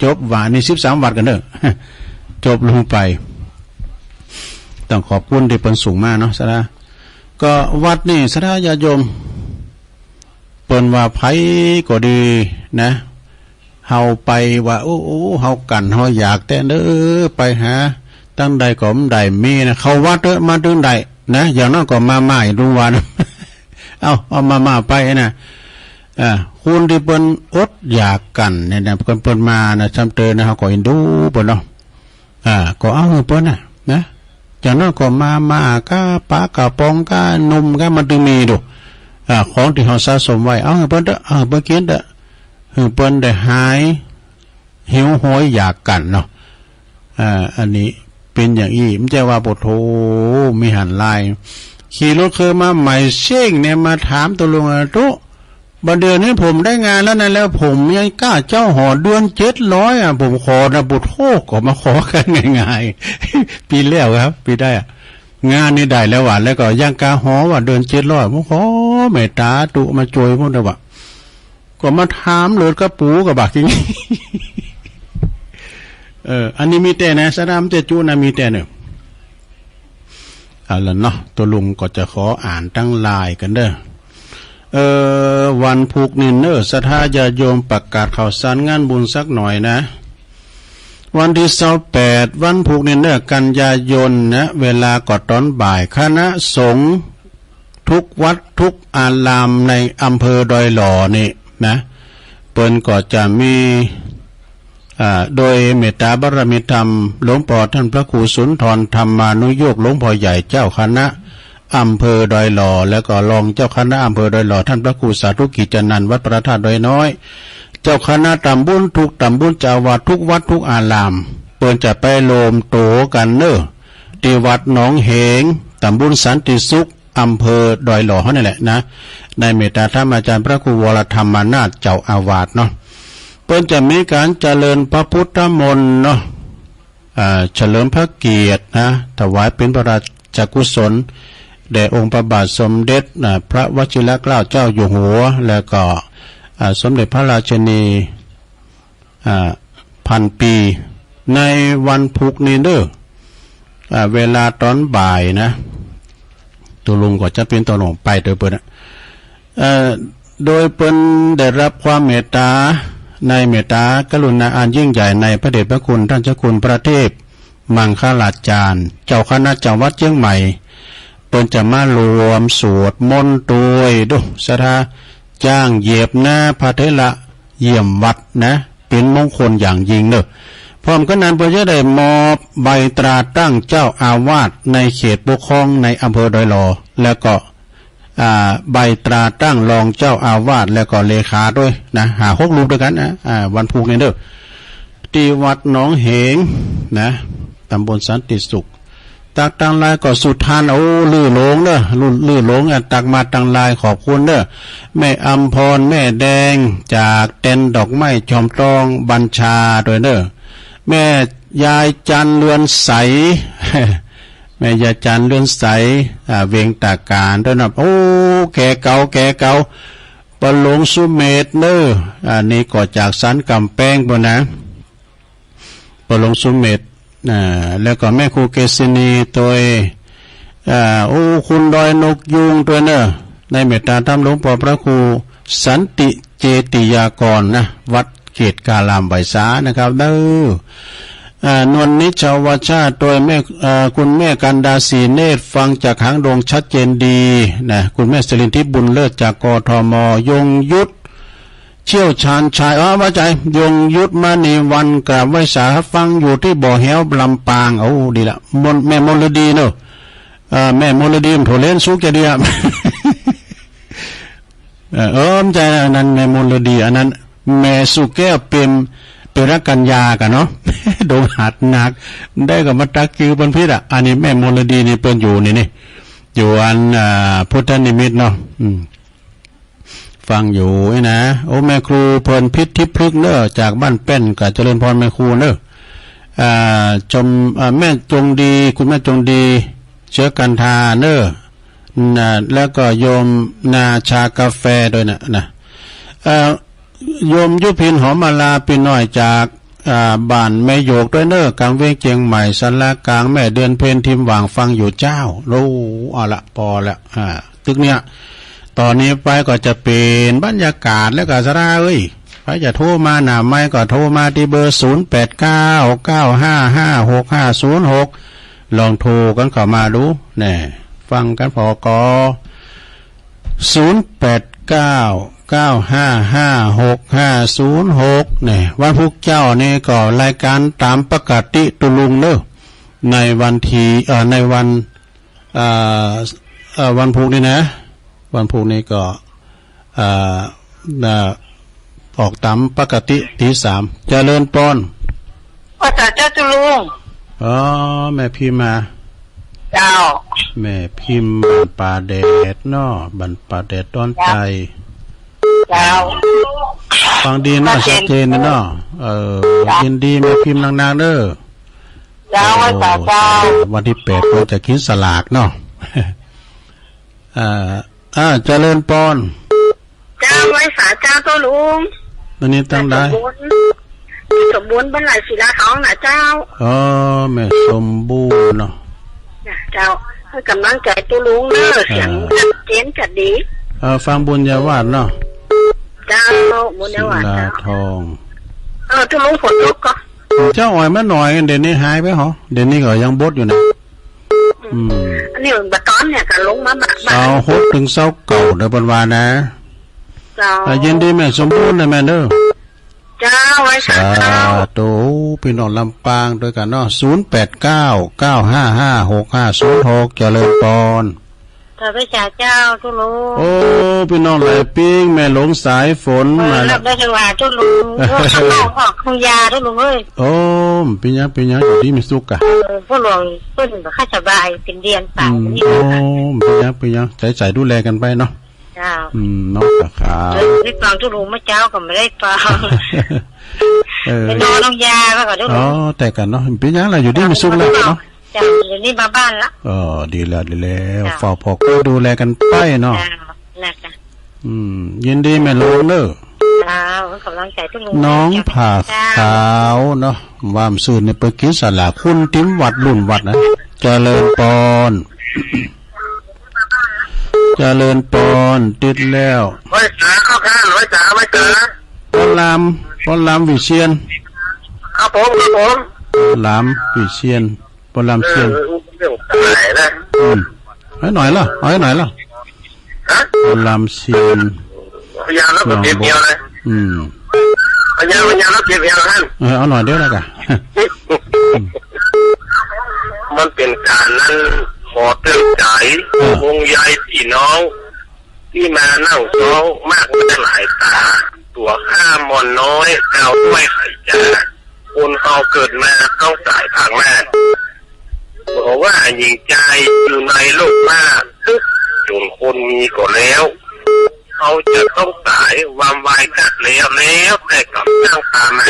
จบว่านี่13วัดกันเด้อจบลงไปต้องขอบคุณที่เป็นสูงมากเนาะสระก็วัดนี่สระญาติโยมเปิ้นว่าไผก็ดีนะเฮาไปว่าโอ้เฮากันเฮาอยากแต่เด้อไปหาตั้งใดก็มใดมีนะเขาวัดเด้อมาถึงใดนะอย่างนั้นก็มาใหม่ดูวันเอามาไปนะคุณที่เปิ้นอดอยากกันเนี่ยนะเปิ้นมานะจำเตือนนะเฮาก็เอ็นดูเปิ้นเนาะก็เอาเปิ้นนะจากนั้นก็มาก็ปากะปองก็นุ่มก็มันถึงมีดูของที่เฮาสะสมไว้เอาเปิ้นเด้อเปิ้นกินเด้อเปิ้นได้หายหิวโหยอยากกันเนาะอันนี้เป็นอย่างอี้มันจะว่าปโถมีหันลายขี่รถเคยมาใหม่เช่งเนี่ยมาถามตัวลุงตุบัดเดือนนี้ผมได้งานแล้วนะแล้วผมยังกล้าเจ้าหอเดือน700ผมขอนะบุตรโคก็มาขอกันง่ายๆปีแล้วครับปีได้งานนี่ได้แล้วหวานแล้วก็ย่างกาหอว่าเดือน700ผมขอเมตตาตุมาจวยพวกเด้อว่าก็มาถามเลยกระปูกับบักจริงอันนี้มีแต่นะสนามเจจูนะมีแต่เนี่ยเอาละเนาะตัวลุงก็จะขออ่านตั้งลายกันเด้อวันผูกนินศรัทธาญาติโยมประกาศข่าวสารงานบุญสักหน่อยนะวันที่28วันผูกนินกันยายนนะเวลาก็ตอนบ่ายคณะสงฆ์ทุกวัดทุกอารามในอำเภอดอยหล่อนี่นะเปิ้นก็จะมีโดยเมตตาบารมีธรรมหลวงพ่อท่านพระครูสุนทรธรรมานุโยคหลวงพ่อใหญ่เจ้าคณะอำเภอดอยหล่อแล้วก็รองเจ้าคณะอำเภอดอยหล่อท่านพระครูสาธุกิจนันท์วัดพระธาตุดอยน้อยเจ้าคณะตำบลทุกตำบลเจ้าวัดทุกวัดทุกอารามเปิ้นจะไปโลมโตกันที่วัดหนองเหงตำบลสันติสุขอำเภอดอยหล่อเฮานั่นแหละนะในเมตตาธรรมอาจารย์พระครูวรธรรมนาถเจ้าอาวาสเนาะเปิ้นจะมีการเจริญพระพุทธมนต์เนาะเฉลิมพระเกียรตินะถวายเป็นพระราชกุศลแด่องค์พระบาทสมเด็จพระวชิรเกล้าเจ้าอยู่หัวแล้วก็สมเด็จพระราชินีพันปีในวันพุกนี้เวลาตอนบ่ายนะตัวลุงก็จะเป็นตัวลงไปโดยเปิ้นโดยเปิ้นได้รับความเมตตาในเมตตากรุณาอันยิ่งใหญ่ในพระเดชพระคุณท่านเจ้าคุณพระเทพมังคลาจารย์เจ้าคณะจังหวัดเชียงใหม่เปิ้นจะมารวมสวดมนต์ด้วยศรัทธาจ้างเหยียบหน้าพระเถระเยี่ยมวัดนะเป็นมงคลอย่างยิ่งพร้อมกันนั้นเพื่อจะได้มอบใบตราตั้งเจ้าอาวาสในเขตปกครองในอำเภอดอยหล่อแล้วก็ใบตราตั้งรองเจ้าอาวาสแล้วก็เลขาด้วยนะหา6รูปด้วยกันนะวันพุกนี้ที่วัดหนองเหงนะตำบลสันติสุขตักตังลายก็สุดทานลื่อหลงลื่อหลงตักมาตังลายขอบคุณแม่อำพรแม่แดงจากเต็นดอกไม้จอมตองบัญชาด้วยแม่ยายจันเรือนใส แม่ยายจันเรือนใสเวียงตาการด้วยนะแก่เก่าปะหลงสุเมธนี่ก็จากสันกำแพงบนนะปะหลงสุเมธแล้วก็แม่ครูเกษินีตัวคุณดอยนกยุงตัวในเมตตาธรรมหลวงพ่อพระครูสันติเจติยากรนะวัดเขตกาลามใบสานะครับนวลนิชาวชาติโดยแม่คุณแม่กันดาสีเนตรฟังจากหางดงชัดเจนดีนะคุณแม่สิรินทิพย์บุญเลิศจากกทมยงยุทธ เชี่ยวชาญชายว่าใจยงยุทธมณีวันกราบไหว้สาฟังอยู่ที่บ่อแหวลำปางโอ้ดีละแม่มลดีเนอะแม่มลดีมโถเล่นสุกจะดีอ่ะใจนั้นแม่มลดีอันนั้นแม่สุแก้วเป็นรักกัญญากันเนาะโดนหัดหนักได้กับมาตักคิวบนพิษอ่ะอันนี้แม่มลดีนี่เป็นอยู่นี่อยู่อันพุทธนิมิตเนาะฟังอยู่นะโอ้แม่ครูเพลินพิษทิพย์เนอะจากบ้านแป้นกับเจริญพรแม่ครูเนอะชมแม่จงดีคุณแม่จงดีเชื้อกันทาเนอะแล้วก็โยมนาชากาแฟด้วยนะโยมยุพินหอมมาลาปีน้อยจากบ้านแม่โยกด้วยเนอะกลางเวียงเจียงใหม่สันละกลางแม่เดือนเพนทิมหว่างฟังอยู่เจ้าโอ้เอาละพอละตึกเนี้ยตอนนี้ไปก็จะเป็นบรรยากาศแล้วก็สระใครจะโทรมาหนาไม่ก็โทรมาที่เบอร์0899556506ลองโทรกันเข้ามาดูแน่ฟังกันพอก0899556506เนี่ยวันพุธเจ้านี่ก็รายการตามปกติตุลุงเนอะในวันในวันพุธนี่นะวันพุธนี้ก็ออกตามปกติตี3เจริญปอนภาษาเจ้าตุลุงแม่พิมพ์มาเจ้าแม่พิมพ์บันป่าแดดเนาะบันป่าแดดต้นใจเจ้าฟังดีเนาะชัดเจนเนาะยินดีแม่พิมพ์นางๆเด้อเจ้าเจ้าวันที่8เราจะคิดสลากเนาะเจริญปอนเจ้าไว้สาเจ้าตัวลุงตอนนี้ตั้งได้สมบูรณ์บรรลัยศิลาทองนะเจ้าแม่สมบูรณ์เนาะเจ้าให้กำลังใจตัวลุงเนอะเสียงเจนจัดดีฟังบุญญาวาสเนาะเจ้าบุญญาวาสศิลาทองตัวลุงฝนตกก็เจ้าอ่อยมาหน่อยเดี๋ยวนี้หายไปเหรอเดี๋ยวนี้ก็ยังบดอยู่นะอันนี้บัดตอนเนี่ยก็ลงมาบ้านหดถึงเสาเก่าเด้อบนวานะเจ้ายินดีแม่สมบูรณ์นะแม่เด้อเจ้าไว้สาโตพี่น้องลำปางด้วยกันเนาะ0899556506เจริญปอนพระพิชาเจ้าทุลุงโอ้พี่น้องหลายปิ้งแม่หลงสายฝนมาแล้วได้จังหวะทุลุงข้างนอกของคุณยาทุลุงเอ้ยโอ้ปีนี้อยู่ที่มิสุกะพวกหลวงเพิ่นก็ค่าสบายเป็นเดือนป่านี่โอ้ปีนี้ใจดูแลกันไปเนาะเจ้าน้องตะขาได้ฟังทุลุงเมื่อเจ้าก็ไม่ได้ฟังเป็นน้องยาก็ทุลุงแต่กันเนาะปีนี้เราอยู่ที่มิสุกแล้วเนาะจ้าเดี๋ยวนี้มาบ้านละดีแล้วฝากพ่อก็ดูแลกันไปเนาะนะคะยินดีแม่ลุงเด้อกำลังใจทุกลุงน้องผ่าขาวเนาะวามซื่อในเปิดกินสลาคุณติ้มวัดรุ่นวัดนะเจริญปอนเจริญปอนติดแล้วไว้จ๋าเข้าข้างไว้จ๋าปอนลำวิเชียนครับผมลำวิเชียนปอนลำเชียนให้หน่อยล่ะปอนลำเชียนพยายามแล้วเก็บเดียวเลยพยายามแล้วเก็บเดียวท่านเอาหน่อยเดียวแล้วกันมันเป็นการนั้นขอเตือนใจวงใยพี่น้องที่มานั่งซ้องมากไม่หลายตาตัวข้ามอนน้อยเอาด้วยไข่จ้าคนเขาเกิดมาต้องจ่ายทางแม่บอกว่าหญิงใจอยู่ในโลกมากทุกจนคนมีก็แล้วเขาจะต้องตายวามวายกัดแล้วแต่กับตั้งตามา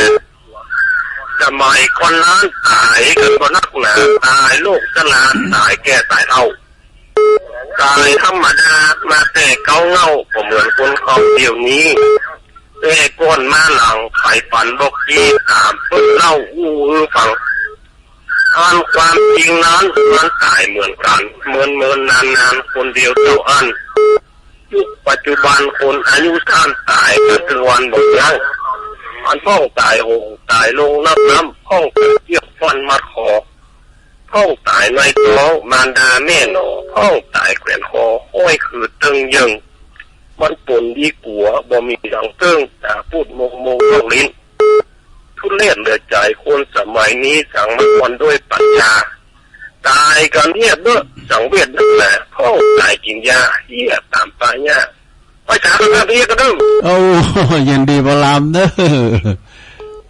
จะไม่คนนั้นตายกันบนนักหนาตายโลกสลาตายแก่ตายเอาตายธรรมดามาแต่เก้าเงาก็เหมือนคนเขาเดี๋ยวนี้แต่ก้นมาหลังไข่ปันบอกยีตามเพิ่งเล่าอู้ฟังความจริงนั้นมันตายเหมือนกันเมินนานคนเดียวเจ้าอันยุคปัจจุบันคนอายุสั้นตายกันถึงวันหมดแล้วอันพ้องตายหงตายลงน้ำพ้องเกี่ยวฟันมัดคอพ้องตายในท้องมารดาแม่หนอพ้องตายแขวนคอห้อยคือตึงยัง มันปนดีกว่าบ่มีดังเติ้งแต่พูดโมโมของลิ้นทุเรศเหลือใจคนสมัยนี้สั่งมันวันด้วยปัญญาตายกันเฮียเบ้อสังเวชนั่นแหละพ่อตายกินยาเฮียตามตายเนี่ยไปถามกันเฮียก็ได้โอ้ยินดีบลามเด้อ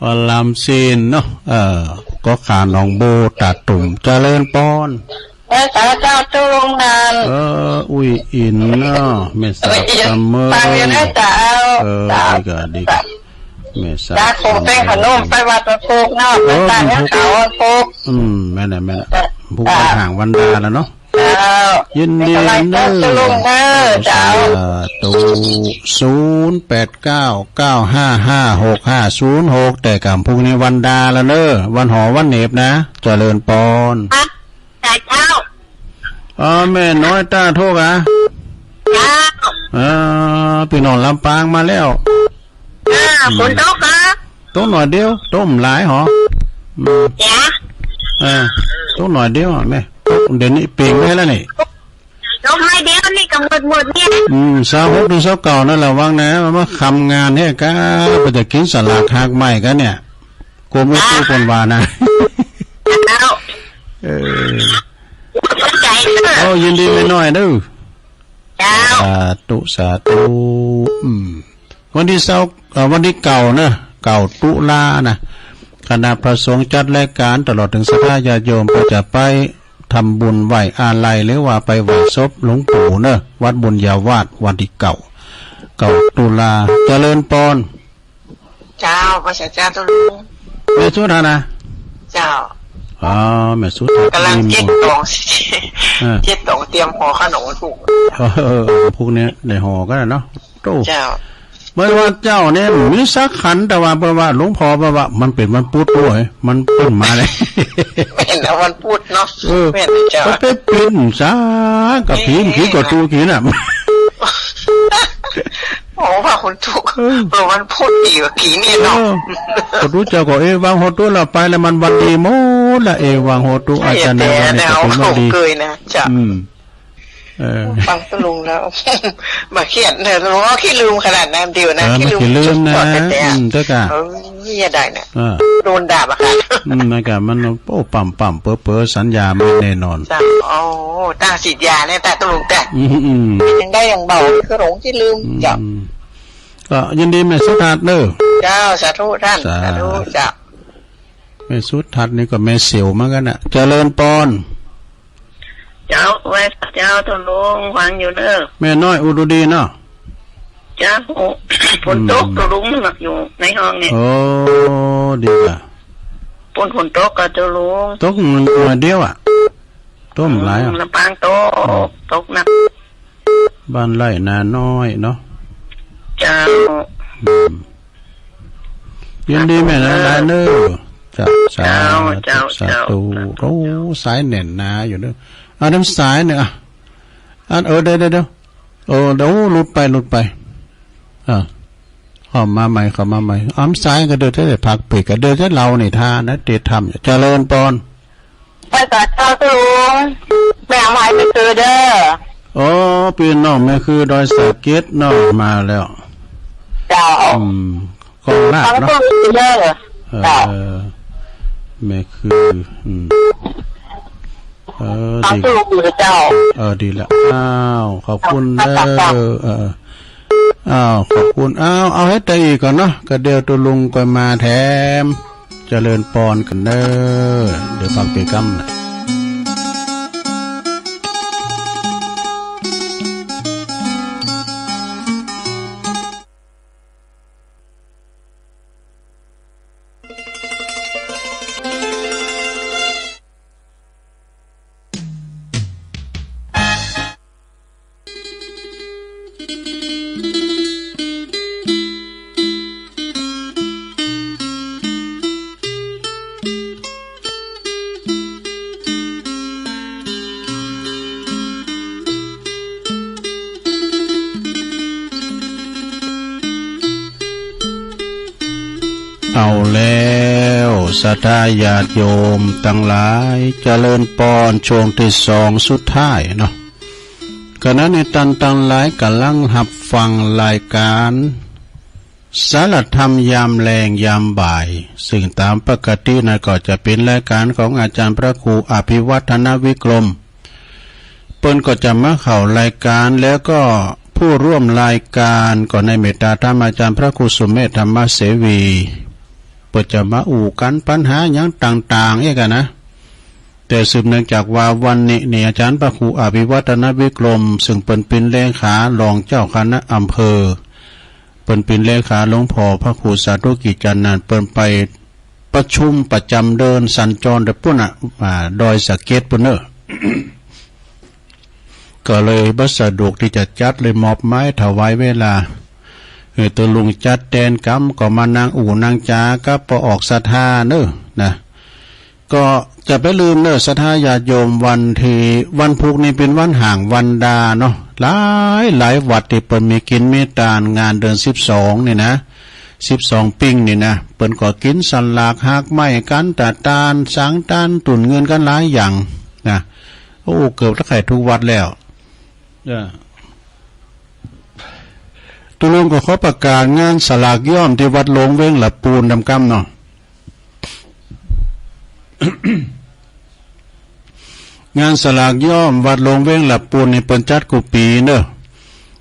บลามซีนเนาะก็ขาหนองโบตาตุ่มเจริญปอนสาเจ้าตุลงนานอุ้ยอินเนาะเมษาซัมเมอร์ดีก็ดีเมษาคงเป็นขนมไปวัดประพุกเนาะไปตามเขาพุกแม่น่ะผู้ไปห่างวันดาแล้วเนาะยินดีเด้อเจ้าตู0899555656แต่กับพรุ่งนี้วันดาแล้วเนอะวันหอวันเหน็บนะเจริญปอนเจ้าแม่น้อยตาโทษอ่ะพี่น้องลำปางมาแล้วฝนตกอ่ะต้มหน่อยเดียวต้มหลายหรอต้มหน่อยเดียวแม่เดี๋ยวนี้เปลี่ยนได้แล้วนี่ต้มให้เดียวนี่ก็หมดเนี่ยสาวดูสาวเก่านั่นแหละว่างนะมาทำงานให้ก้าไปจะกินสลัดหักใหม่กันเนี่ยกูไม่พูดคนวานะยินดีไม่น้อยดูสาธุวันที่วันที่เก่านะเก่าตุลานะคณะพระสงฆ์จัดรายการตลอดถึงศรัทธาญาติโยมก็จะไปทำบุญไหว้อาลัยหรือว่าไปไหว้ศพหลวงปู่เนอะวัดบุญญาวาสวันที่เก่าตุลาเจริญปอนเจ้าพระเจ้าตุลุงแม่สุธานะเจ้าแม่สุธากำลังเจ็ดตองเตรียมห่อขนมถูกพวกนี้ในห่อก็ได้เนาะโตเจ้าเมื่อวันเจ้าเนี่ยมีสักขันแต่ว่าเพราะว่าหลวงพ่อเพราะว่ามันเป็นวันพุธด้วยมันเพิ่นมาเลยเป็นวันพุธเนาะเป็นเจ้าไปเป็นซะกับผีกับตูผีน่ะโอ้ว่าคนถูกวันพุธอีกผีเนี่ยเนาะก็รู้เจ้าก็วางโหตุเราไปแล้วมันวันดีหมดละวางโหตุอาจารย์ในวันนี้ก็เป็นวันดีเคยนะจ้ะฟังตลุงแล้วมาเขียนเนี่ยลุงก็ขี้ลืมขนาดนั้นเดียวนะขี้ลืมนะเจ้ากะอย่าได้เนี่ยโดนด่าอะค่ะนะกะมันโอ้ปั่มเป๋อสัญญาไม่แน่นอนโอ้ตาสีดยาเนี่ยตาตลุงแต่ยังได้ยังเบาคือหลงที่ลืมจ้ะก็ยินดีแม่สุทัศน์เด้อเจ้าสาธุท่านสาธุจ้ะแม่สุทัศน์นี่ก็แม่เสี่ยวเหมือนกันน่ะเจริญปอนเจ้าไว้เจ้าตุลุงฟังอยู่เด้อแม่น้อยอุดดีเนาะจ้าฝนตกตุลุงหนักอยู่ในห้องนี่โอ้ดีอ่ะฝนตกกับตุลุงตกมันเดียวอ่ะต้มหลายอ่ะลำปางตกหนักบ้านไร่นาน้อยเนาะเจ้ายินดีแม่นะเด้อจ้าสาธุโอ้สายแน่นนาอยู่เด้อน้ำสายเนี่ยเดี๋ยวเดี๋ยวหลุดไปเข้ามาใหม่อ้ำสายก็เดินได้พักปีกก็เดินได้เรานี่ท่านะเตะทำเจริญปอนไปตัดเจ้าตุลุงแม่ใหม่ไปคือเด้อปีน้องแม่คือดอยสะเก็ดน้องมาแล้วเจ้าของลาบเนาะแม่คือดีดีละขอบคุณเด้อขอบคุณเอาให้ใจอีกก่อนเนาะก็เดี๋ยวตัวลุงก็มาแถมเจริญปอนกันเด้อเดี๋ยวฟังเปกัมนะเอาแล้วศรัทธาญาติโยมตั้งหลายเจริญปอนช่วงที่2สุดท้ายเนาะ ขณะนี้ตันตังหลายกำลังหับฟังรายการสารธรรมยามแรงยามบ่ายซึ่งตามปกตินั้นก็จะเป็นรายการของอาจารย์พระครูอภิวัฒนวิกรมเปิ้นก็จะมาเข้ารายการแล้วก็ผู้ร่วมรายการก็ในเมตตาธรรมอาจารย์พระครูสุเมธธรรมเสวีเปิดจะมาอู่กันปัญหาอย่างต่างๆนี่กันนะแต่สืบเนื่องจากว่าวันนี้เนี่ยอาจารย์พระครูอภิวัฒนวิกรมซึ่งเป็นเลขารองเจ้าคณะอำเภอเป็นเลขาหลวงพ่อพระครูสาธุกิจจันทร์นั้นไปประชุมประจำเดินสัญจรแต่ปุ่นดอยสะเก็ดปุ่นเนอ ก็เลยบัสะดวกที่จะจัดเลยมอบไม้ถวายเวลาตัวลุงจัดแดนกำก็มานางอู่นางจาก็พอออกศรัทธาเนอนะก็จะไปลืมเนอศรัทธาญาติโยมวันพุกนี้เป็นวันห่างวันดาเนาะหลายวัดที่เปิ้นมีกินเมตตางานเดือน12นี่นะ12ปิ้งนี่นะเปิ้นก็กินสันหลากหักไม้กันตาตาลสังตาลตุ่นเงินกันหลายอย่างนะโอ้เกือบทั้งไข่ทุกวัดแล้วตุลงก็ขอประกาศงานสลากย่อมที่วัดหลวงเว้งหลับปูนดำกำเนาะ งานสลากย่อมวัดหลวงเว้งหลับปูนในเปิ้นจัดกุปีเนอะ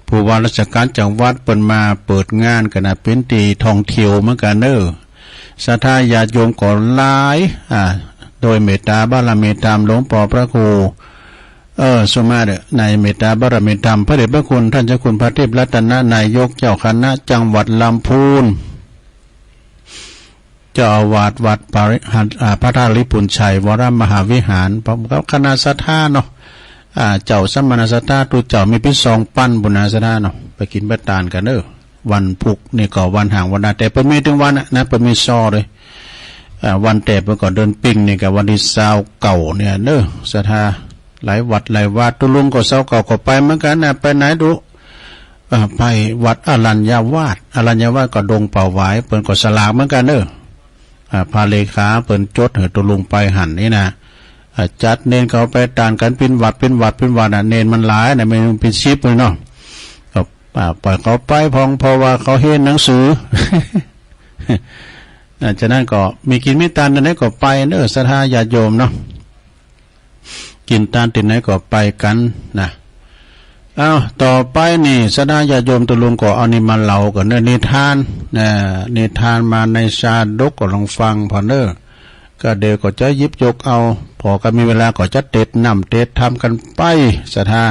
ผู้ว่าราชการจังหวัดเปิ้นมาเปิดงานกันนะเป็นตีท่องเที่ยวเหมือนกันเนอะศรัทธาญาติโยมก็หลายโดยเมตตาบารมีตามหลวงพ่อพระครูสมมาเดในเมตตาบารมีธรรมพระเดชพระคุณท่านเจ้าคุณพระเทพรัตนนายกเจ้าคณะจังหวัดลำพูนเจ้าอาวาสวัดพระธาตุลิปุนชัยวรมหาวิหารพร้อมกับคณะศรัทธาเนาะเจ้าสมณศรัทธาตุเจ้ามีพิซองปั้นบุญนาศรัทธาเนาะไปกินบัตตานกันเด้อวันพุกนี่ก็วันห่างวันดาแต่เปิ้นมีถึงวันนะเปิ้นมีซอเลยวันแต่เปิ้นก็เดินปิ้งนี่กับวันที่20เก่าเนี่ยเด้อศรัทธาหลายวัดหลายวาดตุลุงก็20เก่าก็ไปเหมือนกันนะไปไหนดูไปวัดอรัญญาวาสก็ดงเป่าหวายเปิ้นก็สลากเหมือนกันเด้อพาเลขาเปิ้นจดให้ตุลุงไปหันนี่นะจัดเน้นเขาไปตานกันเป็นวัดเน้นมันหลายนะไม่เป็นชิปเลยเนาะก็ปล่อยเขาไปพองเพราะว่าเขาเห็นหนังสือ ฉะนั้นก็มีกินไม่ตานไหนก็ไปเนอะศรัทธาญาติโยมเนาะกินตานติดไหนก็ไปกันนะต่อไปนี่ศรัทธาญาติโยมตุลุงก็เอานี่มาเล่ากันเนอะนิทานนิทานมาในชาดกก็ลองฟังพอเนอะก็เดี๋ยวก็จะยิบยกเอาพอก็มีเวลาก็จะเต็ดนำเต็ดทำกันไปศรัทธา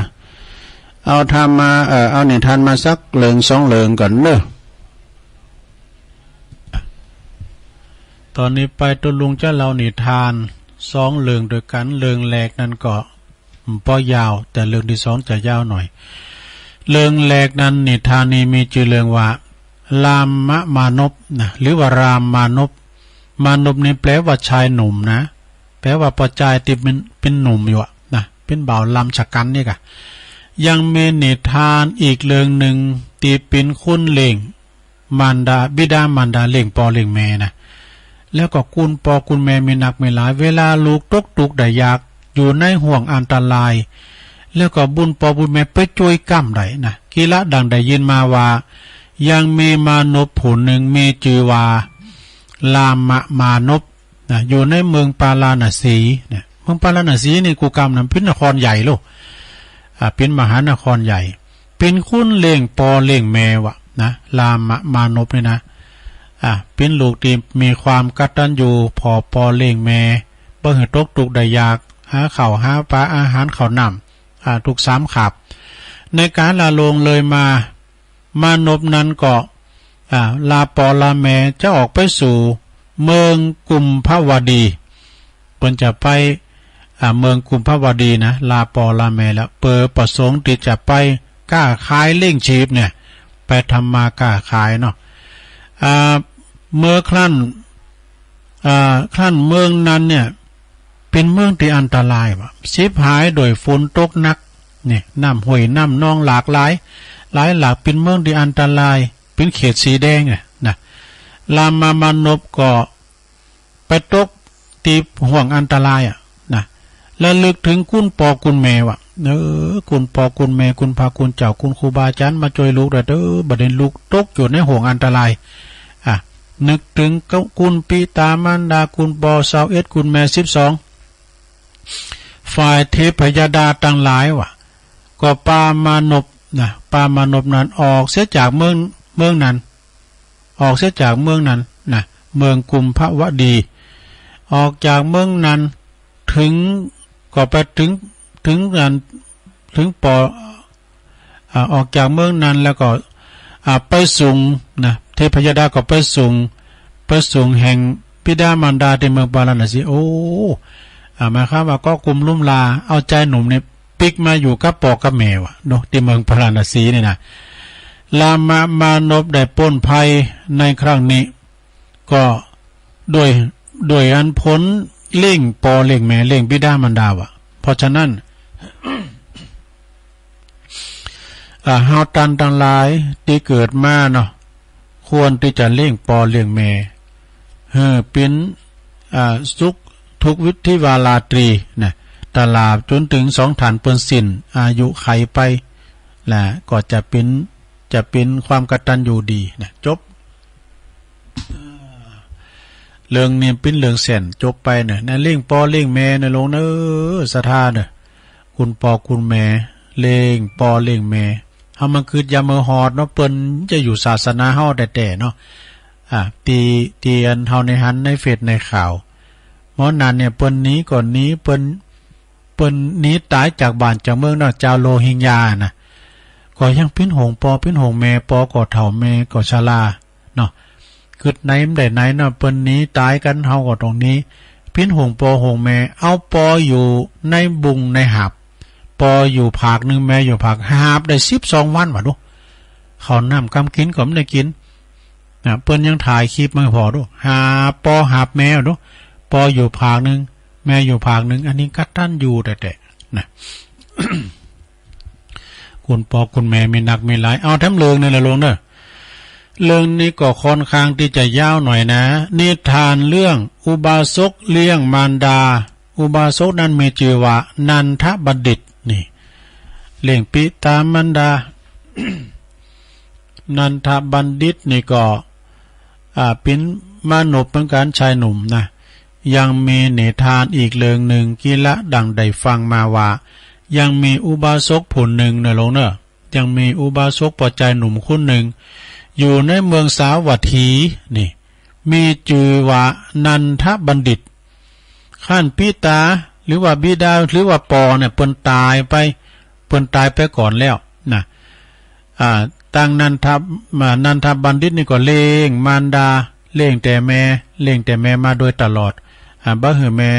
เอาทำมาเอานิทานมาสักเลิง2เลิงก่อนเนอะตอนนี้ไปตุลุงจะเล่านิทาน2เลิงโดยกันเลิงแรกนั้นก็พอยาวแต่เลิงที่2จะยาวหน่อยเลิงแรกนั้นนิทานนี้มีชื่อเลิงว่าลามมานพนะหรือว่ารามมานพนี่แปลว่าชายหนุ่มนะแปลว่าประจายที่เป็นหนุ่มอยู่นะเป็นบ่าวลำฉกันนี่กะยังมีนิทานอีกเรื่องหนึ่งที่เป็นคุณเล่งบิดามารดาเล่งปอเล่งแม่นะแล้วก็คุณปอคุณแม่มีหนักไม่หลายเวลาลูกตกทุกข์ได้ยากอยู่ในห่วงอันตรายแล้วก็บุญปอบุญแม่ไปช่วยก้ำได้นะกีละดังได้ยินมาว่ายังมีมานพผู้หนึ่งมีชื่อว่าลามมานพนะอยู่ในเมืองปาลาณสีเนี่ยเมืองปาลาณสีนี่กูกำนั้นเป็นนครใหญ่โลเป็นมหานครใหญ่เป็นคุณเล่งปอเล่งแม่วะนะลามมานพนี่นะเป็นลูกที่มีความกตัญญูพอปอเล่งแม่บ่ให้ตกทุกข์ได้ยากหาข้าวหาปลาอาหารข้าวน้ำทุก3ขับในการละลงเลยมานพนั้นก็ลาปอลาแม่จะออกไปสู่เมืองกุมภาวดีเพิ่นจะไปเมืองกุมภาวดีนะลาปอลาแม่แล้วเปิดประสงค์ที่จะไปก้าขายเล่งชีพเนี่ยไปทำมาก้าขายเนาะเมื่อครั้นเมืองนั้นเนี่ยเป็นเมืองที่อันตรายว่ะชิบหายโดยฝนตกหนักเนี่ยน้ำห้วยน้ำนองหลากหลายเป็นเมืองที่อันตรายเป็นเขตสีแดงนะลามามานพก็ไปตกตีห่วงอันตรายนะแล้วลึกถึงคุณปอคุณแม่ว่ะ คุณพ่อคุณแม่คุณพาคุณเจ้าคุณครูบาอาจารย์มาช่วยลูกเด้อบัดนี้ลูกตกอยู่ในห่วงอันตรายนึกถึงคุณปิตามารดาคุณปอ21คุณแม่12ฝ่ายเทพยดาตั้งหลายวะก็ปามานพปามานพนั้นออกเสียจากเมืองนั้นออกเสียจากเมืองนั้นเมืองกุมภวดีออกจากเมืองนั้นถึงก็ไปถึงนั้นถึงปอออกจากเมืองนั้นแล้วก็ไปสูงเทพยดาก็ไปสูงแห่งปิดามารดาที่เมืองปาราณสีโอ้หมายความว่าก็กลุ่มลุ่มลาเอาใจหนุ่มเนี่ยปิกมาอยู่กับปอกับแม่วะเนาะที่เมืองปาราณสีนี่นะลามานพได้ป้นภัยในครั้งนี้ก็โดยอันพ้นเล่งปอเล่งแม่เล่งบิดามารดาวะเพราะฉะนั้น เฮาตันทั้งหลายที่เกิดมาเนาะควรที่จะเล่งปอเล่งแม่เป็นสุขทุกวิธีวาลาตรีตลาบจนถึง2 ฐานเปอร์เซ็นต์อายุไขไปและก็จะเป็นความกตัญญูดีจบเรื่องนี้เป็นเรื่องเส้นจบไปเล่งปอเล่งแม่ลงศรัทธาคุณปอคุณแม่เล่งปอเล่งแม่เฮามันคือยามมือหอดเนาะเปิ้นจะอยู่ศาสนาเฮาแต่เนาะตีอันเฮาในหันในเฟซในข่าวหมอนั้นเนี่ยเปิ้นนี้ก่อนนี้เปิ้นนี้ตายจากบ้านจากเมืองเนาะเจ้าโลหิงญาก็ยังเป็นหงปอเป็นหงแม่ปอก็เฒ่าแม่ก็ชราเนาะคือไหนได้ไหนเนาะเปิ้นนี้ตายกันเฮาก็ตรงนี้เป็นหงปอหงแม่เอาปออยู่ในบุงในหับปออยู่ภาคนึงแม่อยู่ภาคหาบได้12 วันว่ะดูเขาน้ำกำกินก็ไม่ได้กินเปิ้นยังถ่ายคลิปมาพอดูหาปอหาบแม่ดูปออยู่ภาคนึงแม่อยู่ภาคนึงอันนี้กัดท่านอยู่แต่นะ คุณปอคุณแม่มีหนักมีหลายเอาทั้งเรื่องนี่แหละลงเด้อเรื่องนี้ก็ค่อนข้างที่จะยาวหน่อยนะนิทานเรื่องอุบาสกเลี้ยงมารดาอุบาสกนั้นมีชื่อว่านันทบัณฑิตนี่เลี้ยงปิตามารดา นันทบัณฑิตนี่ก็เป็นมนุษย์เป็นการชายหนุ่มนะยังมีนิทานอีกเรื่องหนึ่งกิละดังได้ฟังมาว่ายังมีอุบาสกผู้หนึ่งนะลงเนอะยังมีอุบาสกปอใจหนุ่มคนหนึ่งอยู่ในเมืองสาวัตถีนี่มีชื่อว่านันทบัณฑิตขั้นปิตาหรือว่าบิดาหรือว่าปอเนี่ยเปิ้นตายไปก่อนแล้วนะตั้งนันทบัณฑิตนี่ก็เลี้ยงมารดาเลี้ยงแต่แม่มาโดยตลอดบ่หือแม่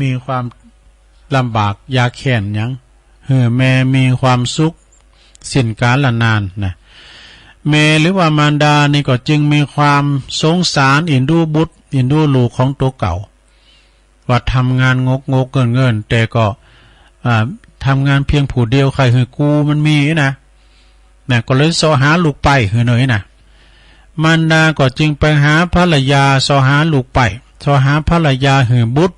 มีความลำบากยากแค้นหยังแม่มีความสุขสิ้นกาลนานนะแม่หรือว่ามารดานี่ก็จึงมีความสงสารเอ็นดูบุตรเอ็นดูลูกของตัวเก่าว่าทำงานงกเงินแต่ก็ทำงานเพียงผู้เดียวใครคือกูมันมีนะก็เลยสอหาลูกไปคือหน่อยนะมารดาก็จึงไปหาภรรยาสอหาลูกไปสอหาภรรยาหือบุตร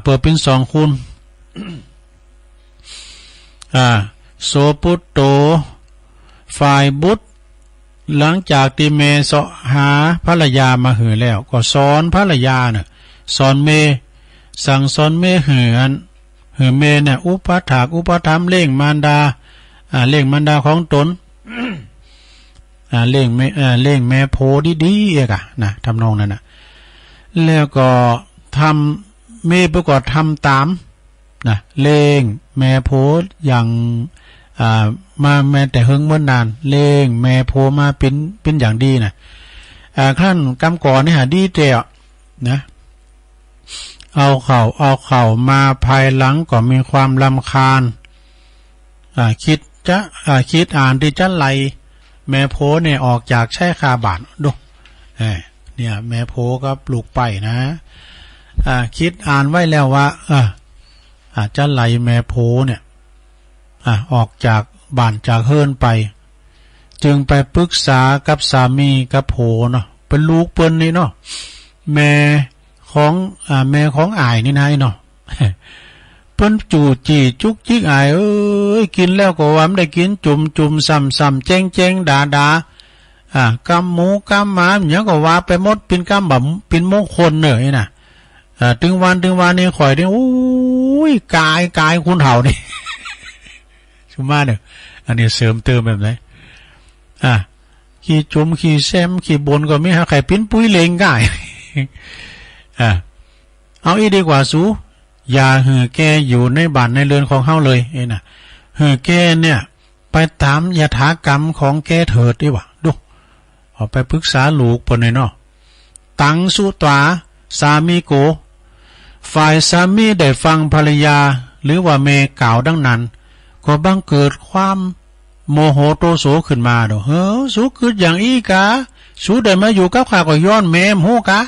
เปิดเป็น2 คุณ โสปุตโตฝ่ายบุตรหลังจากที่เมสอหาภรรยามาหือแล้วก็สอนภรรยาสอนเมสั่งสอนเมหือเมอุปถากอุปถัมภ์เลี้ยงมารดาของตน เลี้ยงแม่โพดีๆเอกนะทำนองนั้นแล้วก็ทำเมประกอบทำตามเลี้ยงแม่โพอย่างมาแม้แต่เฮิงเมื่อนานเลี้ยงแม่โพมาเป็นอย่างดีขั้นกำก่อนนี่ดีเจ้านะเอาเข่ามาภายหลังก็มีความรำคาญคิดอ่านที่จะไล่แม่โพเนี่ยออกจากแช่คาบาทดูเนี่ยแม่โพก็ปลูกไปนะคิดอ่านไว้แล้วว่าจะไล่แม่โพเนี่ยออกจากบ้านจากเฮิรนไปจึงไปปรึกษากับสามีกับโพเนาะเป็นลูกเปิ้นนี่เนาะแม่ของอายนี่นายเนาะ เพิ่นจู่จี้จุกจิกอายกินแล้วก็ว่าไม่ได้กินจุ่มซ้ำเจ๊งด่ากำหมูกำหมาอย่างก็ว่าไปหมดเป็นกำแบบเป็นมงคลเนอะนี่น่ะถึงวันนี้ข่อยนี่โอ้ยกายคุณเฒ่านี่ ชุมาเนี่ยอันนี้เสริมเติมแบบไหนขี้จุ่มขี้แซมขี้บนก็ไม่หาใครปิ้นปุ้ยเลงง่าย เอาอีดีกว่าสูอย่าหือแกอยู่ในบ้านในเรือนของเฮาเลยน่ะหือแกเนี่ยไปตามยถากรรมของแกเถิดดีกว่าดูเอาไปปรึกษาลูกปนเนาะตังสุตวาสามีโกฝ่ายสามีได้ฟังภรรยาหรือว่าเมกล่าวดังนั้นก็บังเกิดความโมโหโตโสขึ้นมาดอกสูเกิดอย่างอีกะสูได้มาอยู่กับข้าก็ย้อนแม่มโหกะ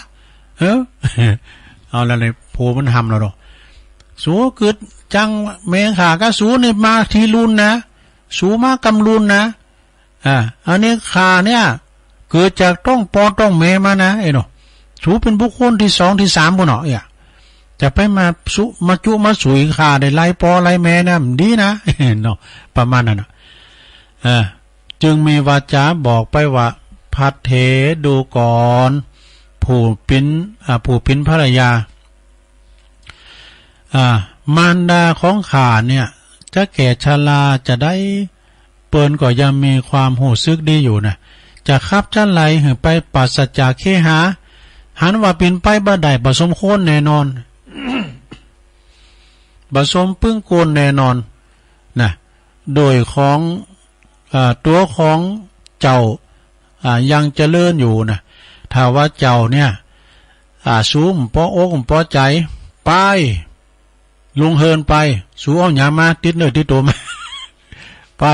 เอาแล้วในโพมันทำแล้วดอกสูเกิดจังแม่ข้าก็สูนี่มาทีรุนนะสูมากำรุนนะอันนี้ข้าเนี่ยเกิดจากต้องแม่มานะเนาะสูเป็นบุคคลที่2ที่3บ่เนาะจะไปมาจุมาสุยข้าได้ไล่ปอไล่แม่นะดีนะเนาะประมาณนั้นจึงมีวาจาบอกไปว่าพัดเถดูก่อนผู้ปิ้นภรรยามารดาของข้าเนี่ยจะแก่ชราจะได้เปิ้นก็ยังมีความหูซึกดีอยู่นะจะขับจะไหลหรือไปปราศจากเคหาหันว่าเป็นไปบ่ได้บ่สมควรแน่นอน บ่สมปึ้งโกนแน่นอนนะโดยของตัวของเจ้ายังเจริญอยู่นะถ้าว่าเจ้าเนี่ยสูมป้ออกป้อใจไปลงเฮินไปสูเอาหยามาติดเนื้อติดตัวมา ไป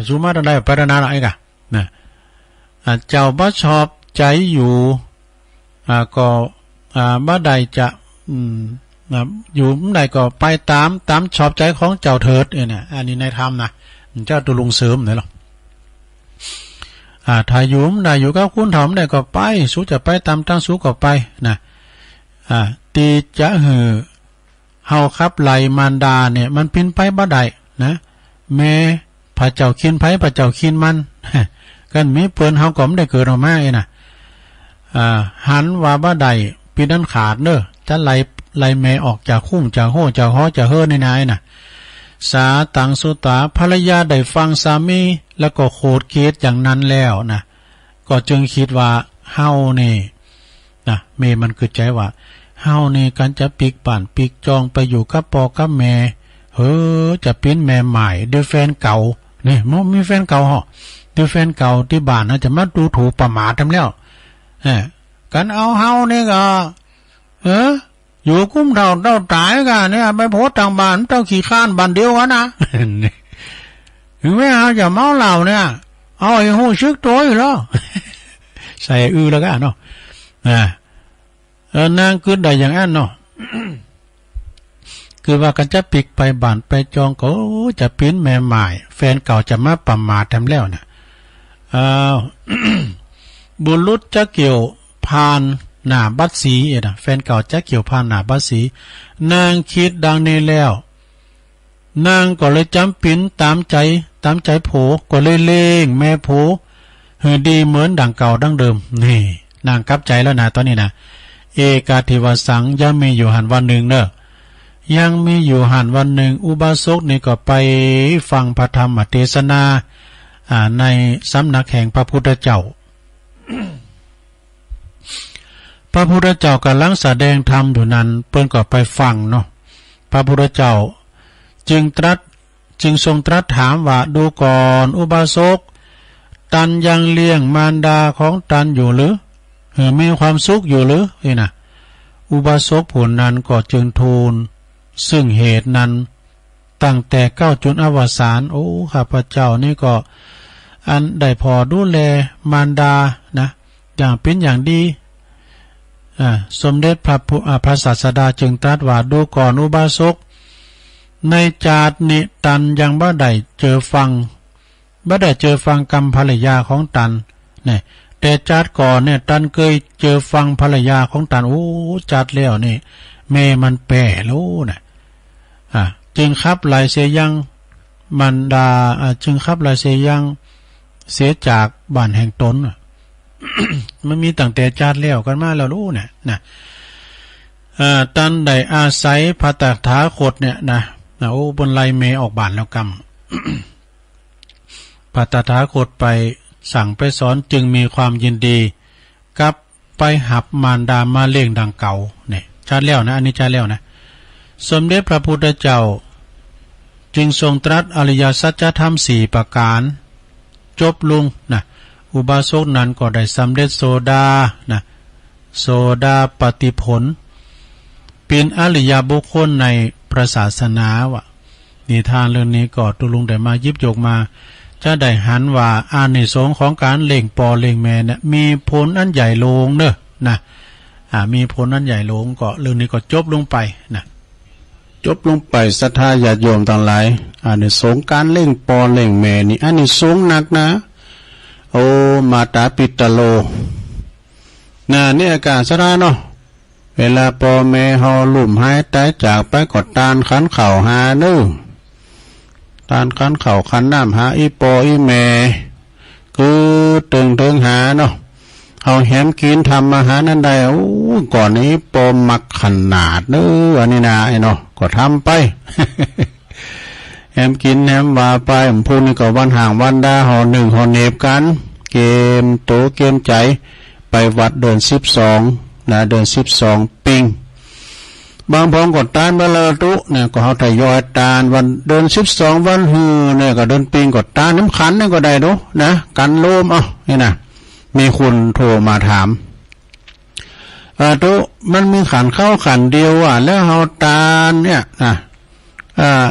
สูมาได้พัฒนาอะไรกันนะเจ้าบ่ชอบใจอยู่ก็บ่ได้จะอยู่เมื่อใดก็ไปตามชอบใจของเจ้าเถิดเนี่ยอันนี้ในธรรมนะเจ้าตัวลุงเสริมไหนหรอถ้าอยู่เมื่อใดอยู่กับคุณถมได้ก็ไปสู้จะไปตามตั้งสู้ก็ไปนะตีจะหือเฮาครับไหลมารดาเนี่ยมันเป็นไปบ่ได้นะแม่พระเจ้าคินไผพระเจ้าคินมัน กันมีเปิ้นเฮาก็ไม่ได้เกิดออกมานะหันว่าบ่ได้ปีนั้นขาดเด้อจะไหลแม่ออกจากคุ้มจากโหจากฮ้อจากเฮ่อในนายน่ะสาตังสุตาภรรยาได้ฟังสามีแล้วก็โคตรเกลียดอย่างนั้นแล้วนะก็จึงคิดว่าเฮานี่นะเมมันคือใจว่าเฮานี่กันจะปิกป่านปิกจองไปอยู่กับปอกับแม่จะเป็นแม่ใหม่ด้วยแฟนเก่านี่มันมีแฟนเก่าเหรอด้วยแฟนเก่าที่บ้านนะจะมาดูถูกประมาททำแล้วกันเอาเฮานี่ก็อยู่กุ้มเท่าตายกันเนี่ยไปโพสทางบ้านเจ้าขี้ข้านบ้านเดียวกันนะถึงแม้เอาจะเมาเหล้าเนี่ยเอาไอ้หูชึกตัวอยู่แล้วใส่แล้วกันเนาะนางคือได้อย่างนั้นเนาะ คือว่ากันจะปิกไปบ้านไปจองก็จะปิ้นแม่ใหม่แฟนเก่าจะมาประมาททำแล้วเนี่ย บุรุษจะเกี่ยวพานหน้าบัดสีนะแฟนเก่าจะเกี่ยวพานหน้าบัดสีนางคิดดังนี้แล้วนางก็เลยจำปิ้นตามใจโผก็เลยเล่งแม่โผดีเหมือนดังเก่าดังเดิมนี่นางกลับใจแล้วนะตอนนี้นะเอกาทิวสังยังมีอยู่หันวันหนึ่งเนอะยังมีอยู่หันวันหนึ่งอุบาสกนี่ก็ไปฟังพระธรรมเทศนาในสำนักแห่งพระพุทธเจ้า พระพุทธเจ้ากำลังแสดงธรรมอยู่นั้นเพิ่นก็ไปฟังเนาะพระพุทธเจ้าจึงทรงตรัสถามว่าดูก่อนอุบาสกตันยังเลี้ยงมารดาของตันอยู่หรือมีความสุขอยู่หรือนะอุบาสกผู้นั้นก็จึงทูลซึ่งเหตุนั้นตั้งแต่9จนอวสานโอ้ข้าพเจ้านี่ก็อันได้พอดูแลมารดานะอย่างเป็นอย่างดีสมเด็จพระศาสดาจึงตรัสว่าดูก่อนอุบาสกในจาตนิตันยังบ่ได้เจอฟังกรรมภรรยาของตันเนี่ยแต่จาตก่อนเนี่ยตันเคยเจอฟังภรรยาของตันโอ้จาตแล้วนี่ แม่มันแป่รู้นะจึงครับลายเสียยังมันดาจึงครับลายเสียยังเสียจากบ้านแห่งตน มันมีตั้งแต่จาดแล้วกันมาแล้วรู้เนี่ยนะตันได้อาศัยพระตถาคตเนี่ยนะโอ้บนไลเมออกบานแล้วกรรม พระตถาคตไปสั่งไปสอนจึงมีความยินดีกับไปหับมารดามาเล่งดังเก่าเนี่ยชาติแล้วนะอันนี้ชาติแล้วนะสมเด็จพระพุทธเจ้าจึงทรงตรัสอริยสัจธรรม4ประการจบลงนะอุบาสกนั้นก็ได้สำเร็จโสดานะโสดาปฏิผลเป็นอริยบุคคลในพระศาสนาวะนิทานเรื่องนี้ก็ตุลุงได้มายิบยกมาจะได้หันว่าอานิสงส์ของการเล่งปอเล่งแม่เนี่ยมีผลอันใหญ่โลงเนอะนะมีผลอันใหญ่โลงก็เรื่องนี้ก็จบลงไปนะจบลงไปศรัทธาญาติโยมทั้งหลายอานิสงส์การเล่งปอเล่งแม่นี่อานิสงส์หนักนะโอมาตาปิตโลเนี่ยอาการสระเนาะเวลาปอแม่เฮาลุ่มหายตายจากไปกดตานขันเข่าหาเนื้อตานขันเข่าขันน้ำหาอีปออีแม่คือตึงหาเนาะเอาแหมกินทำอาหารนั่นได้ก่อนนี้ปอมักขนาดเนื้ออันนี้นะไอ้เนาะก็ทำไปแหมกินแหมว่าไปพูดนี่ก็วันห่างวันดาห่อหนึ่งห่อเนบกันเกมโตเกมใจไปวัดเดิน12นะเดิน12ปิงบางพงกดตานเบลตุเนี่ยก็เขาทยอยตานวันเดิน12วันฮือเนี่ยก็เดินปิงกดตานน้ำขันนี่ก็ได้ดูนะกันโลมนี่นะมีคนโทรมาถามตุมันมีขันเข้าขันเดียวแล้วเขาตานเนี่ยนะ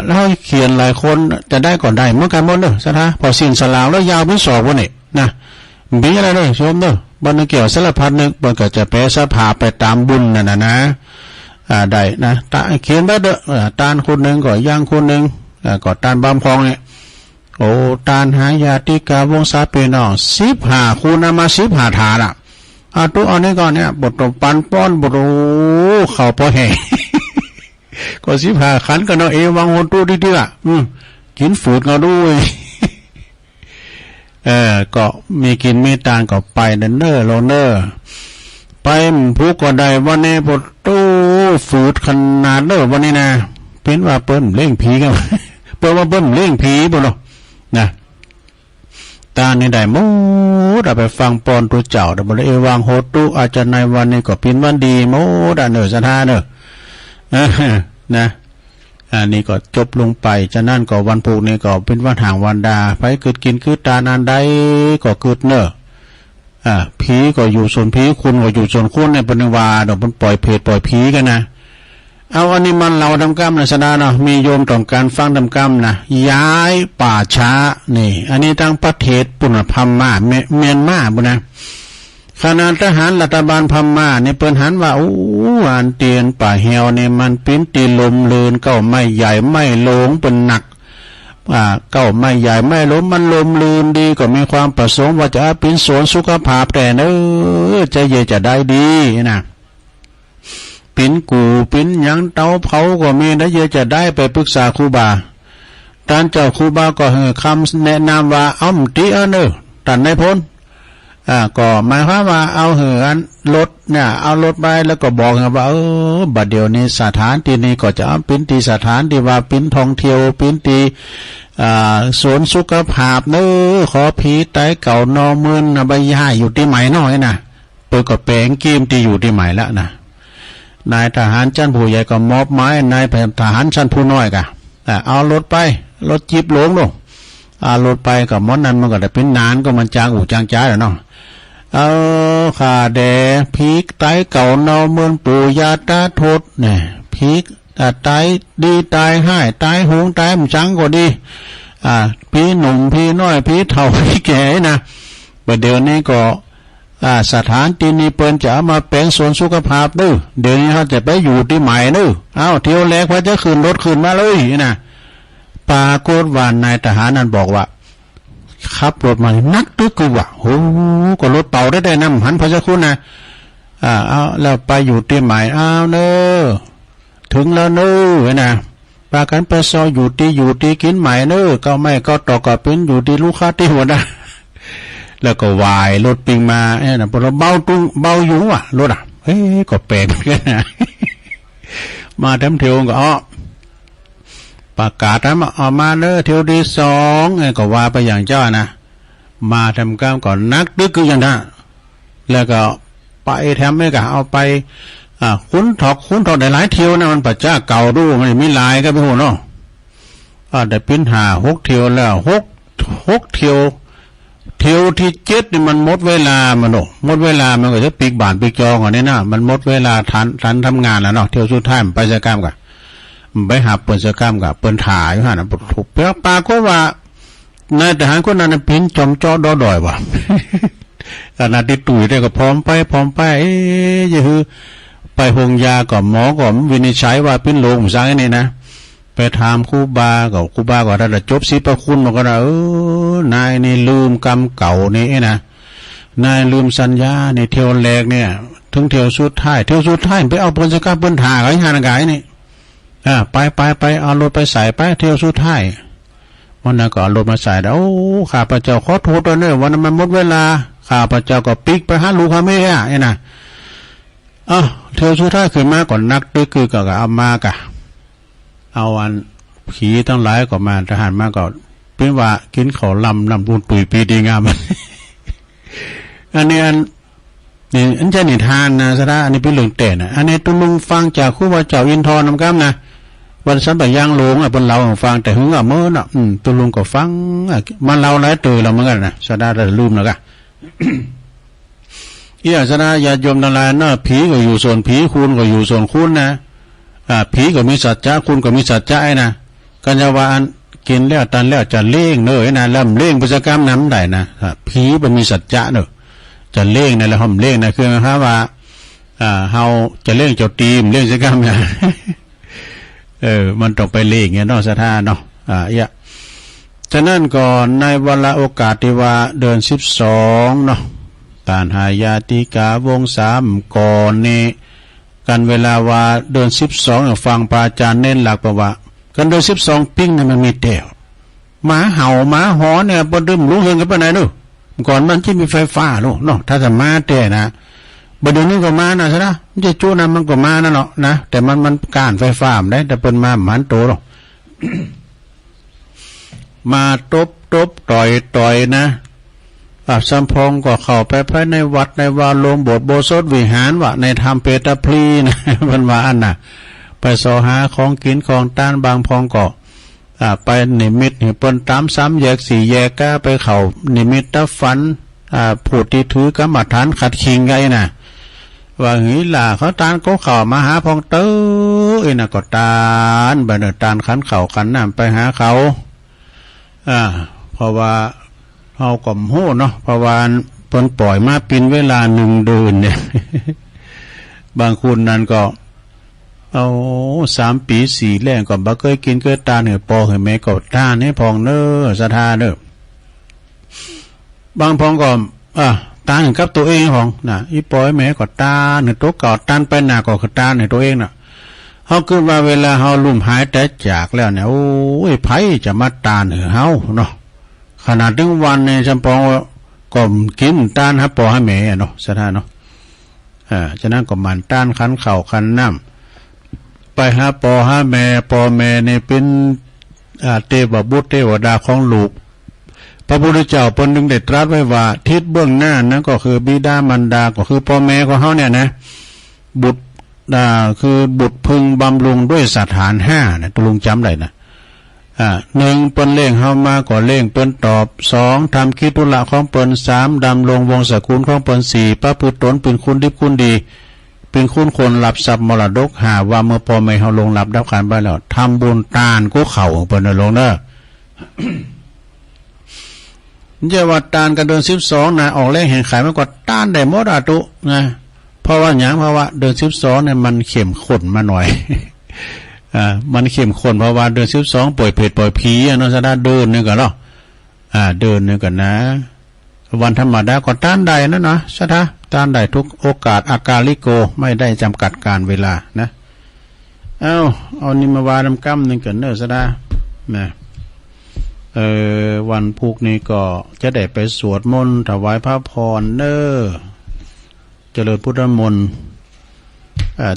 แล้วเขาเขียนหลายคนจะได้ก่อนได้เมื่อกันหมดเลยสัทธาพอสิ้นสลาวแล้วยาวไปสอบวันนี้นะมีอะไรเลยชมเด้อบนเกี่ยวสารพัดนึกบนก็จะแปรสภาไปตามบุญนั่นนะได้นะตาเขียนได้เด้อตานคนหนึ่งก็ย่างคนหนึ่งก็ตานบำพองเนี่ยโอ้ตานหายาติกาวงศาเป็นน้อง15คูณมา15ฐานตัวอันนี้ก่อนเนี่ยบทปันป้อนบทเข่าพอแห่ ก็15ขันกันเนาะวังโหตู้ดีๆกินฝืดเงาด้วยก็มีกินมีตานก็ไปเนอร์โลเนอร์ไปผู้ก็ได้วันนี้ปตู้ฝืดขนาดเนอวันนี้นะเป็นว่าเปิ้นเล่งผีกัน เปิ้นว่าเปิ้นเล่งผีบ่เนาะนะตานี่ได้มูดไปฟังปอนตัวเจ้าได้บ่ได้วางโหตุอาจจะในวันนี้ก็เป็นวันดีมูดเนอสถานเนอนะอันนี้ก็จบลงไปฉะนั้นก็วันพุธนี้ก็เป็นวันห่างวันดาไปเกิดกินคือตานานใดก็เกิดเนอะผีก็อยู่ส่วนผีคุณก็อยู่ส่วนคุณในปณิวาเดี๋ยวมันปล่อยเพจปล่อยผีกันนะเอาอันนี้มันเราทำกรรมนะสดาเนาะมีโยมต้องการฟังทำกรรมนะย้ายป่าช้านี่อันนี้ทั้งประเทศปุณพม่าเมียนมาบุนะขณะทหารรัฐบาลพม่าเนี่ยเปิ้นหันว่าอันเตียนป่าเหี่ยวเนี่ยมันปิ้นตีลมเลือนเก้าไม่ใหญ่ไม่หลงเป็นหนักเก้าไม่ใหญ่ไม่ล้มมันลมลืนดีก็มีความประสงค์ว่าจะเป็นสวนสุขภาพแต่จะเยจะได้ดีนะปิ้นกูปิ้นยังเตาเผาก็มีได้เยจะได้ไปปรึกษาครูบาท่านเจ้าครูบาก็ให้คำแนะนำว่าอ้อมตีตันในพ้นก็หมายความว่าเอาเหือนรถเนี่ยเอารถไปแล้วก็บอกว่าบัดเดี๋ยวนี้สถานที่นี้ก็จะเป็นตีสถานที่ว่าเป็นท่องเที่ยวเป็นตีสวนสุขภาพขอผีไตเก่านอมืนใบหญ้าอยู่ที่ใหม่น้อยนะเปิดก็แปลงเกมที่อยู่ที่ใหม่แล้วนะนายทหารชั้นผู้ใหญ่ก็มอบไม้นายทหารชั้นผู้น้อยกะเอารถไปรถจิบหลงลงรถไปกับมดนั้นมันก็ได้เป็นนานก็มันจางจางจ้าแล้วเนาะข้าแด่พีกไตเก่าเนาเมือนปู่ยาตาโทษเนี่ยพีกตายดีตายให้ตายหงตายมันจังก็ดีพี่หนุ่มพี่น้อยพี่เฒ่าพี่แก่นะประเดี๋ยวนี้ก็สถานที่นี้เปิ้นจะมาเป็นสวนสุขภาพด้วยเดี๋ยวนี้เขาจะไปอยู่ที่ใหม่ด้วยเที่ยวแรกว่าจะขึ้นรถขึ้นมาเลยนะปรากฏว่านายทหารนั้นบอกว่าขับรถมานักตึกกูว่ะโอ้ก็รถเป่าได้น้ำหันพระเจ้าคุณนะเอาแล้วไปอยู่ที่ใหม่เนอ ถึงแล้วเน้อนะปากันไปซอยอยู่ที่กินใหม่เน้อก็ไม่ก็ต่อก็เป็นอยู่ที่ลูกค้าที่หัวนะแล้วก็วายรถปิงมานะพอเราเบาอยู่ว่ะรถก็แปลกเหมือนกันนะมาทำเที่ยวก็ประกาศนะออกมาเน้อเที่ยวที่2ก็ว่าไปอย่างเจ้านะมาทำการก่อนนักดึกคืออย่างนั้นแล้วก็ไปแถมไม่ก็เอาไปคุ้นถอกได้หลายเที่ยวนะมันปัจจ้าเก่าดูมันมีลายก็ไปหัวเนาะได้ปิ้น6เที่ยวแล้ว6เที่ยวที่7นี่มันหมดเวลามันหมดเวลามันก็จะปีกบานปีกจองอันนี้นะมันหมดเวลาทันทำงานแล้วเนาะเที่ยวสุดท้ายมันไปจะกรรมกับไปหาเปิดจะกรรมกับเปิดถ่ายอยู่ฮะนะถูกเปล่าปาก็ว่านายทหารคนนั้นปิ้นจอมจ้อดอยว่ะขณะที่ตุ๋ยได้ก็พร้อมไปจะคือไปหงยากับหมอก็วินิจฉัยว่าเป็นโรคสั่งนี่นะไปถามครูบาก็ถ้าจบศิลปคุณมันก็นายนี่ลืมกรรมเก่านี่นะนายลืมสัญญาในเที่ยวแรกเนี่ยถึงเที่ยวสุดท้ายไปเอาปืนสกัดปืนถ่าไว้หานกายนี่ไปเอารถไปใส่ไปเที่ยวสุดท้ายวันนั้นก็เอารถมาใส่แล้วข้าพเจ้าขอโทษด้วยเนอะวันนั้นมันหมดเวลาข้าพเจ้าก็ปิกไปหาลูกหาแม่นะเที่ยวสุดท้ายขึ้นมาก่อนนักด้วยคือก็เอามากะเอาอันผีทั้งหลายก็มาทหารมาก็เป็นว่ากินข้าวลำบุญปุ๋ยปีดีงามอันนี้อันจะนิทานนะสระอันนี้เป็นเรื่องแต่นะอันนี้ตุลุงฟังจากครูว่าเจ้าอินทร์นำกำนะวันสันปะยางหลงบนเราฟังแต่หึงเมื่อน่ะตุลุงก็ฟังมันเราหลายตื่นเราเหมือนกันนะสระได้ลืมแล้วกันสระญาติโยมทั้งหลายเนาะผีก็อยู่ส่วนผีคุณก็อยู่ส่วนคุณนะผีก็มีสัจจะคุณก็มีสัจจะนะกัญญาวานกินแล้วตันแล้วจะเล่งเนอะนะล่ำเล่งกิจกรรมน้ำได้นะผีมันมีสัจจะเนอะจะเล่งนะแล้วห้องเล่งนะคือนะครับว่าเฮาจะเล่งเจ้าตีมเล่งกิจกรรมนะมันต้องไปเล่งเงี้ยเนาะสถานเนาะฉะนั้นก่อนในเวลาโอกาสที่ว่าเดือน12เนาะตานหายาติกาวง3ก่อนนี้กันเวลาว่าเดือน12ฟังพระอาจารย์เน้นหลักว่ากันเดือน12ปิ้งเนี่ยมันมีแถวหมาเห่าหมาหอนเนี่ยบ่ดึมรู้เฮิงกันปานไหนดูก่อนมันที่มีไฟฟ้าลูกเนาะถ้าจะมาแต่นะบ่เดี๋ยวนี้ก็มานะซะนะมันจะจู้นำมันก็มานะเนาะนะแต่มันก้านไฟฟ้าได้แต่เปิ้นมาหมันโตหรอก มาตบต่อยนะสัมพงก็เข้าไปภายในวัดในวาโลมโบสถ์โบสถ์วิหารวะในธรรมเปตพลีนะมันว่าอันน่ะไปสอหาของกินของต้านบางพองก็ไปนิมิตเห็นปนตาม3แยก4แยกก้าไปเข้านิมิตตะฝันผู้ที่ถือกรรมฐานขัดขิงไงน่ะว่าหือล่ะเขาตานก็เข้ามาหาพองเต้อน่ะก็ตานบัดนี้ตานขันเข่าขันน้ำไปหาเขาเพราะว่าเฮาก็โหเนาะเพราะว่าเพิ่นปล่อยมาเป็นเวลา1เดือนเนี่ย บางคนนั้นก็เอา3 ปี4แรงก็บ่เคยกินเคยตาเนี่ยปอให้แม่ก็ตาให้พองเน้อศรัทธาเด้อบางพองก็ตาให้กับตัวเองของน่ะอีปอยแม่ก็ตาเนี่ยตัวเก่าตานไปหน้าก็ตาให้ตัวเองน่ะเฮาคือว่าเวลาเฮาลุ่มหายแต่จากแล้วเนี่ยโอ้ยไผจะมาตาให้เฮาเนาะขนาดถึงวันในจำปองก็กินต้านให้ปอให้แม่เนาะสถานเนาะฉะนั้นก็มันต้านขันเข่าขันน้ำไปหาปอหาแม่ปอแม่เนี่ยเป็นเทวบุตรเทวดาของลูกพระพุทธเจ้าเพิ่นจึงได้ตรัสไว้ว่าทิศเบื้องหน้านั้นก็คือบิดามารดาก็คือพ่อแม่ของเฮาเนี่ยนะบุตรคือบุตรพึงบำรุงด้วยสถาน5นะตุลุงจำได้นะ1เปิ้นเล่งเฮามาก็เล่งเปิ้นตอบ2ทำกิจธุระของเปิ้น3ดำรงวงศกุลของเปิ้น4ประพฤติตนเป็นคุณดิบคุณดีเป็นคุณคนรับทรัพย์มรดก5ว่าเมื่อพ่อแม่เฮาลงรับขันไปแล้วทำบุญทานก็เข้าเปิ้นลงเด้อ จะว่าทานกันเดือน12นะออกแรงแห่งขายมันก็ทานได้หมดอะตุนะเพราะว่าหยังเพราะว่าเดือน12เนี่ยมันเข้มข้นมาหน่อยมันเข้มข้นเพราะว่าเดือน12ปล่อยเผ็ดปล่อยผีเนาะซะได้เดินนึงก็เนาะเดินนึงก็นะวันธรรมดาก็ต้านได้นะเนาะซะต้านได้ทุกโอกาสอากาลิโกไม่ได้จำกัดการเวลานะ เอานิมาวาดำกำหนึ่งกันเนอร์ซะได้นะวันพุกนี้ก็จะได้ไปสวดมนต์ถวายพระพรเนอเจริญพุทธมนต์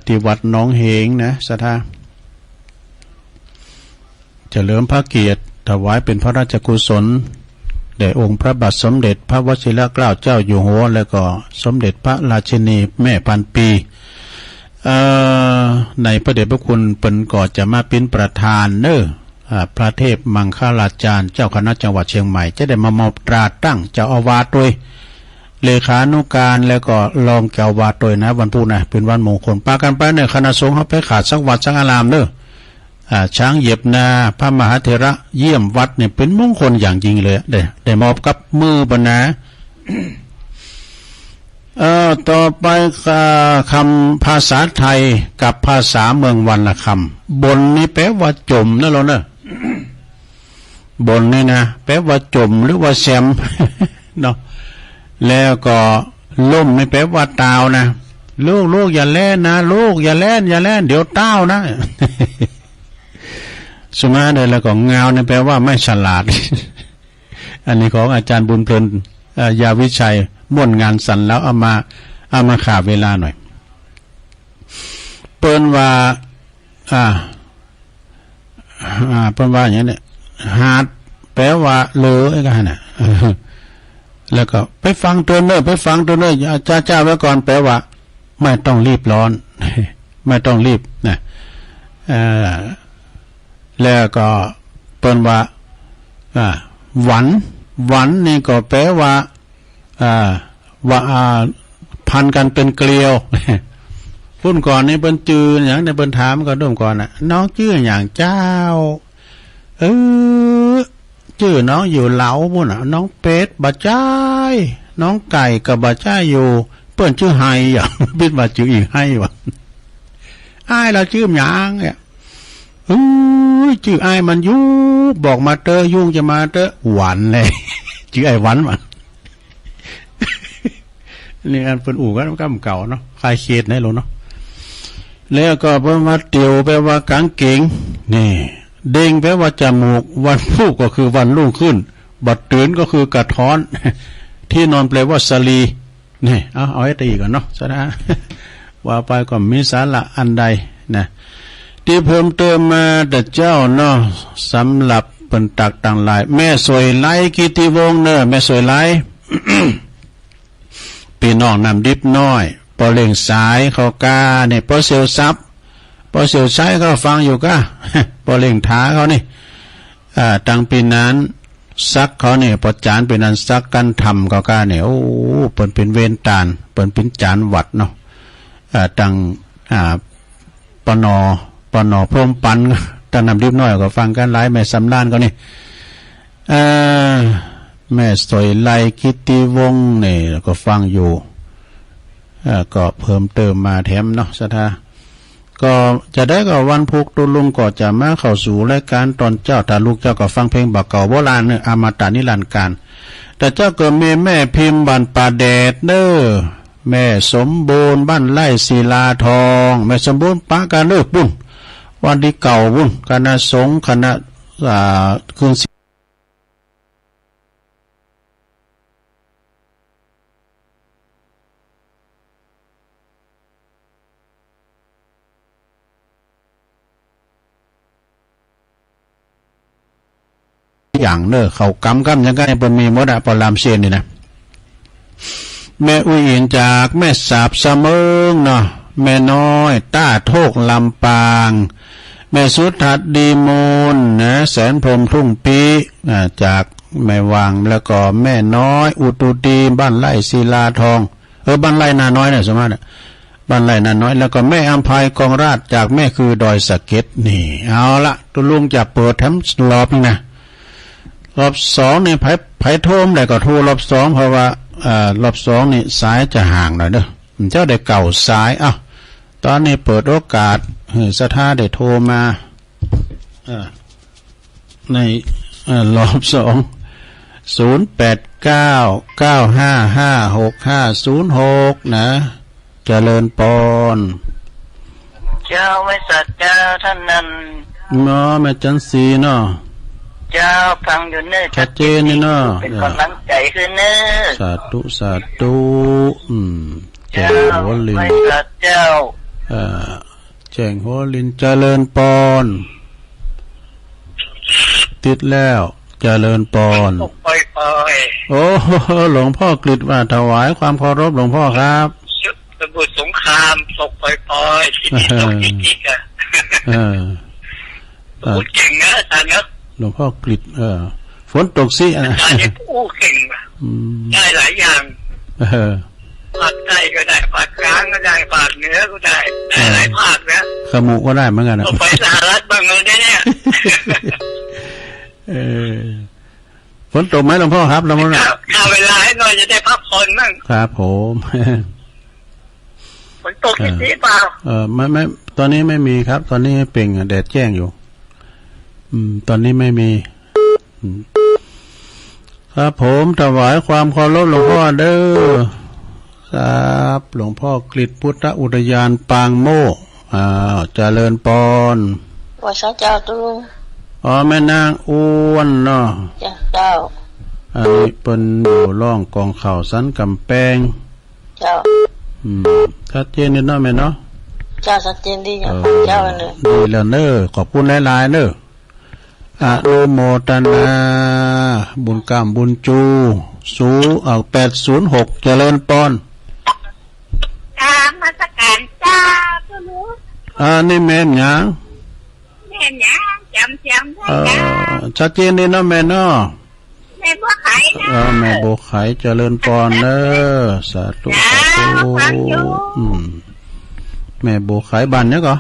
ที่วัดหนองเหงนะสถาเจริญพระเกียรติถวายเป็นพระราชกุศลแด่องค์พระบาทสมเด็จพระวชิรเกล้าเจ้าอยู่หัวแล้วก็สมเด็จพระราชินีแม่พันปีในพระเดชพระคุณเปิ้นก็จะมาเป็นประธานเนอพระเทพมังคลาจารย์เจ้าคณะจังหวัดเชียงใหม่จะได้มามอบตราตั้งเจ้าอาวาสด้วยเลขานุการแล้วก็รองเจ้าอาวาสด้วยนะวันพุธนะเป็นวันมงคลปากันไปเนี่ยคณะสงฆ์เขาไปขาดสักวัดสักอารามเนอช้างเหยียบนาพระมหาเถระเยี่ยมวัดเนี่ยเป็นมงคลอย่างจริงเลยได้มอบกับมือบรรณาต่อไปคำภาษาไทยกับภาษาเมืองวันละคำบนนี่แปลว่าจมนะเราเนอะบนนี่นะแปลว่าจมหรือว่าแซมเนาะแล้วก็ล่มนี่แปลว่าตาวนะลูกอย่าแล่นนะลูกอย่าแล่นเดี๋ยวต้าวนะสมาเลยแล้วก็เงาเนี่ยแปลว่าไม่ฉลาดอันนี้ของอาจารย์บุญเพลินยาวิชัยม่วนงานสันแล้วเอามาขาเวลาหน่อยเปิ้นว่าเปิ้นว่าอย่างนี้เนี่ยหาดแปลว่าเลอไอ้กันน่ะแล้วก็ไปฟังตัวเนอจ้าไว้ก่อนแปลว่าไม่ต้องรีบร้อนไม่ต้องรีบนะแล้วก็เปิ้นว่าหวันนี่ก็แปลว่าพันกันเป็นเกลียวพุ่นก่อนนี่เปิ้นจืออย่างในเปิ้นถามก็ร่วมก่อนน่ะน้องชื่ออย่างเจ้าชื่อน้องอยู่เหลาพุ่นน่ะน้องเป็ดบ่จ้ายน้องไก่ก็บ่จ้ายอยู่เปิ้นชื่อไฮอ่ะบิดว่าชื่ออีกไฮว่ะอ้ายเราชื่อหยังเนี่ยชื่ออ้ายมันยุ่บอกมาเตอยุ่งจะมาเตอหวานเลยชื่อไอ้หวานว่ะนี่อันเป็นอู่ก็เก่าเนาะคลายเคสได้หรอเนาะแล้วก็แปลว่าเตียวแปลว่ากางเกงนี่เด้งแปลว่าจมูกวันพุกก็คือวันรุ่งขึ้นบัดตื่นก็คือกระท้อนที่นอนแปลว่าสลีนี่เอาให้ตีก่อนเนาะซะนะว่าไปก็มีสาระอันใดนะที่เพิ่มเติมมาแต่เจ้าเนาะสำหรับเป็นตักต่างหลายแม่สวยไล่กิติวงศ์เนอะแม่สวยไล่ พี่น้องนำดิบน้อยปอเล่งสายเขากาเนี่ยปอเสียวซับปอเสียวใช้เขาฟังอยู่ก็ ปอเล่งท้าเขานี่ตั้งปีนั้นซักเขาเนี่ยปอจานเป็นนั้นซักกันทำเขากาเนี่ยโอ้เปิ่นเป็นเวนตานเปิ่นเป็นจานวัดเนาะตั้งปนพรมปันตั้งนำดิบน้อยก็ฟังกันหลายแม่สำนานก็นี่แม่สวยไลกิติวงศ์เนี่ยก็ฟังอยู่ก็เพิ่มเติมมาแถมเนาะสถาก็จะได้ก็วันพุกตุลุงก็จะมาเข้าสู่รายการตอนเจ้าถ้าลูกเจ้าก็ฟังเพลงบักเก่าโบราณเนี่ยอมตะนิรันดร์การแต่เจ้าก็มีแม่พิมพ์บ้านป่าแดดเด้อแม่สมบูรณ์บ้านไร่ศิลาทองแม่สมบูรณ์ปะการเลิกบุญวันที่เก่าบุญคณะสงฆ์คณะคืนอย่างเนอเขากำยังไงปนมีมดอะปลามเชียนนี่นะแม่อุ้ยอินจากแม่สาบเสมิงเนาะแม่น้อยต้าโทกลำปางแม่สุทัศน์ดีมูลนะแสนพรมทุ่งปีจากแม่วางแล้วก็แม่น้อยอุตุดีบ้านไร่ศิลาทองบ้านไร่นาน้อยเนี่ยสมมติบ้านไร่นาน้อยแล้วก็แม่อัมพายกองราชจากแม่คือดอยสะเก็ดนี่เอาละตุลุงจะเปิดแถมรอบนี่นะรอบสองนี่ไผ่โทมแต่ก็โทรรอบสองเพราะว่ารอบสองนี่สายจะห่างหน่อยเด้อเจ้าได้เก่าสายตอนนี้เปิดโอกาสสถาได้โทรมาในรอบสอง0899556506นะเจริญปอน เจ้าไว้สัตว์เจ้าท่านนั้นเนาะแม่จันสีเนาะเจ้าฟังอยู่เนื้อชัดเจนนี่เนาะเป็นกำลังใจคือเนื้อสาธุสาธุแจ้งหัวลินเจ้าแจ้งหัวลินเจริญปอนติดแล้วเจริญปอนโอ้หลวงพ่อกฤษว่าถวายความเคารพหลวงพ่อครับสมุทรสงครามตกปล่อยๆที่นี่ตกจิ๊กๆอ่ะพูดเก่งนะอาจารย์เนาะหลวงพ่อกฤษฝนตกสิอาจารย์พูดเก่งได้หลายอย่างภาคใต้ก็ได้ภาคกลางก็ได้ภาคเหนือก็ได้หลายภาคนะขมุก็ได้เหมือนกันนะไปสหรัฐบ้างเลยเนี่ยฝนตกไหมหลวงพ่อครับเราเมื่อข้าเวลาให้หน่อยจะได้พักผ่อนมั่งครับผมฝนตกที่เปล่าไม่ตอนนี้ไม่มีครับตอนนี้เปล่งแดดแจ้งอยู่ตอนนี้ไม่มีครับผมถวายความเคารพหลวงพ่อเด้อครับหลวงพ่อกฤษพุทธอุทยานปางโมกเจริญปอนว่าพระเจ้าตุงแม่นางอ้วนเนาะเจ้าอันนี้เป็นอยู่ร่องกองเข่าสันกำแพงเจ้าชัดเจนนิดหน่อยไหมเนาะเจ้าชัดเจนดีอย่างเจ้าเลยดีแล้วเนอะขอบคุณหลายๆเนอะอนุโมทนาบุญกรรมบุญจูสู806เจริญปอนมาสการจ้าพ่อหนูนี่แม่นหยังแม่นหยังจำได้จ้าชัดเจนดีเนาะแม่เนาะแม่บัวไข่นะแม่บัวไข่เจริญปอนเนอะสาธุสาธุแม่บัวไข่บ้านเนี่ยก็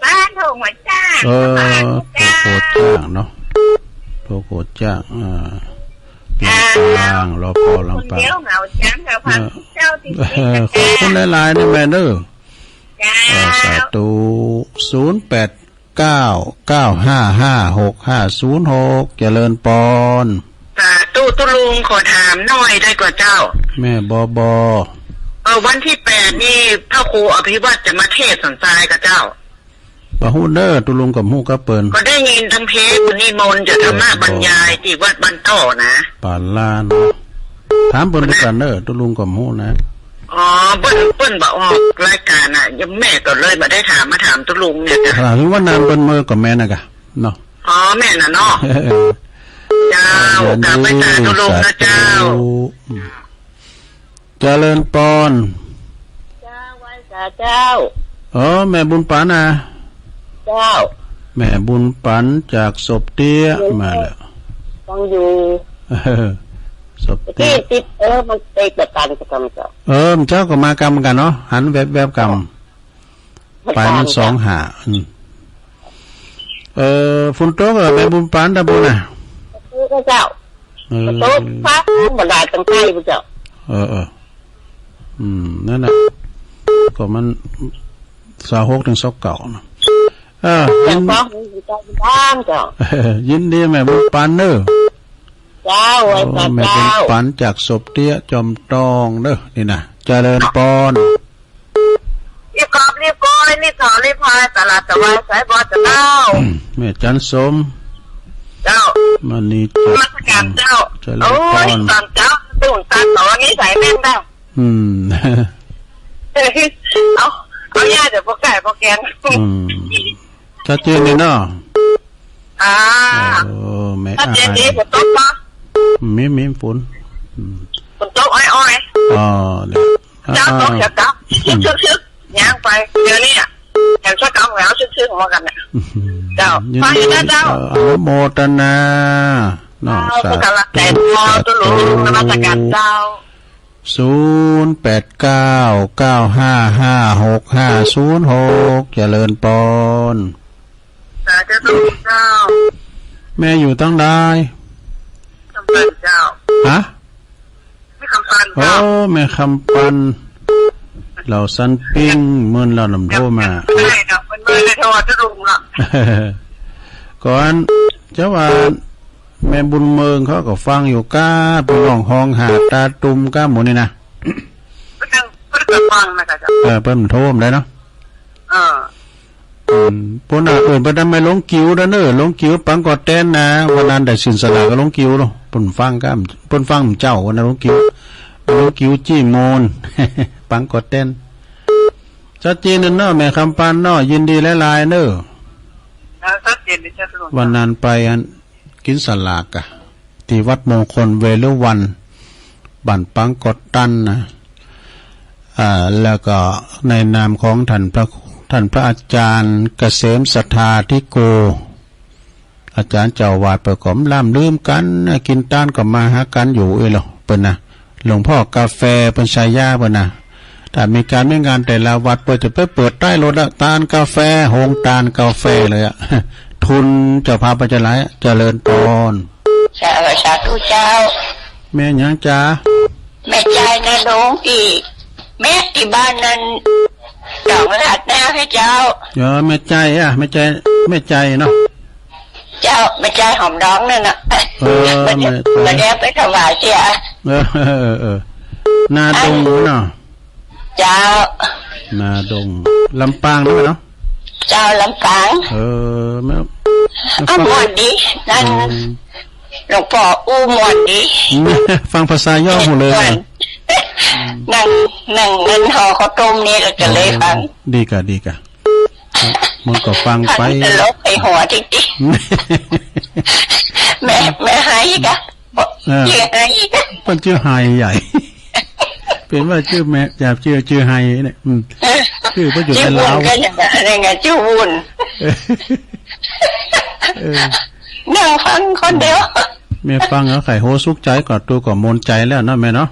บ้านโถงหัวจ้าโถโคจ้างเนาะโถโคจ้างลำปางรอพอลำปางขอบคุณหลายๆนี่แม่เด้อสาธุ0899556506เจริญปอนตุลุงขอถามหน่อยได้กว่าเจ้าแม่บวันที่8นี่พระครูอภิวัตจะมาเทศน์สอนทรายกับเจ้าบ่ฮู้เด้อตุลุงกับฮู้ก็เปิ้นก็ได้ยินทั้งเพจนิมนต์จะธรรมะบรรยายที่วัดบ้านต้อนะปานลานถามเปิ้นกันเด้อตุลุงกับฮู้นะเปิ้นบอกออกรายการน่ะยังแม่ก็เลยมาได้ถามตุลุงเนี่ยจ้ะหรือว่านามเปิ้นมือกับแม่น่ะกะเนาะแม่น่ะเนาะเจ้ากลับไปตาตุลุงนะเจ้าเจริญปอนเจ้าไว้สาเจ้าแม่บุญปานะเจ้าแม่บุญปันจากศพเตี้ยมาแล้วต้องอยู่ศพเตี้ยติดมันติดแบบการกรรมเจ้าเจ้าก็มากรรมกันเนาะหันแวบกรรมไปมัน2 หาฝุ่นโต๊ะแม่บุญปันตะบุญน่ะเจ้าโต๊ะฟ้าบรรดาตั้งใจพระเจ้านั่นน่ะก็มัน26 ถึง 29นะยินดีแม่บุญปันเด้อเจ้าไว้แม่บุญปันจากศพเตี้ยจอมตองเด้อนี่นะเจริญปอนรีบกอบรีบก้อยรีบถอนรีบพายตลาดตะวันสายบอจะเล่าแม่จันสมเจ้ามันนี่มาสกัดเจ้าโอ้ยตอนเจ้าตื่นตาต่อนี้ใส่แม่นได้เอาย่าเดี๋ยวพวกไก่พวกแกงชัดเจนเลยเนาะแม่ชัดเจนดีฝนตกปะมีฝนฝนตกอ้อยเนี่ยเจ้าตกเฉยกับชึกย่างไปเดี๋ยวนี้แถมชักกำแล้วชึกๆมากันเนี่ยเจ้าไปนะเจ้าอนุโมทนาเนาะสาธุแต่พอตุลุงนมัสการเจ้า0899556506เจริญปอนสาธุเจ้าแม่อยู่ตั้งได้คำปันเจ้าฮะไม่คำปันเจ้าแม่คำปันเราสันปิ้งเมื่อเรานำโทรมาไม่ได้เนาะมันเลยโทรตุลุงเนาะก่อนเจ้าว่าแม่บุญเมืองเขาก็ฟังอยู่ก้าเป็นห้องหาตาตุ่มก้าหมูนี่นะเพิ่นฟังนะคะเจ้าเพิ่นโทรมได้เนาะ พวกน่ะไปทำไมลงกิ้วนะเนอลงกิ้วปังกอดแตนนะวันนั้นได้สินสลาก็ลงกิ้วเนาะปนฟังกันปนฟังเจ้าวันนั้นลงกิ้วจี้โมน ปังกอดแตนชัดเจนเนอะแม่คำปานเนาะยินดีหลายๆเนอะชัดเจนดิชัดรู้วันนั้นไปกินสลากอะที่วัดมงคลเวลุวันบ้านปังกอดตันนะแล้วก็ในนามของท่านพระอาจารย์เกษมศรัทธาธิโกอาจารย์เจ้าวาดประกอบล่ำลืมกันกินต้านก็มาหากันอยู่หรอเปิ้นนะหลวงพ่อกาแฟเป็นชายาเปิ้นนะถ้ามีการไม่งานแต่ละวัดเปิดจะไปเปิดใต้รถตาลกาแฟโฮงตาลกาแฟเลยอะทุนจะพาไปจะไหลเจริญตอนสาธุเจ้าแม่ยังจ้าแม่ใจนะหลวงพี่แม่ที่บ้านนั้นดอกลาดหน้าให้เจ้าแม่ใจแม่ใจเนาะเจ้าแม่ใจหอมดองนั่นน่ะมาแดงไปถวายเจ้านาดงเนาะเจ้านาดงลำปางด้วยเนาะเจ้าลำปางแม่หมดดีนั่นหลวงพ่ออู้หมดดีฟังภาษาย่อหมดเลยนั่งเงินห่อข้าวต้มนี่เราจะเลยฟังดีกะมันก็ฟังไปลบไปหัวจริงๆแม่หายกะชื่อหายกะเป็นชื่อหายใหญ่เป็นว่าชื่อแม่อยากชื่อหายเนี่ยชื่อประโยชน์ในลาวอะไรไงชื่อวุ่นนั่งฟังคนเดียวแม่ฟังแล้วไข่โหสุกใจกอดตัวก็มนใจแล้วนะแม่เนาะ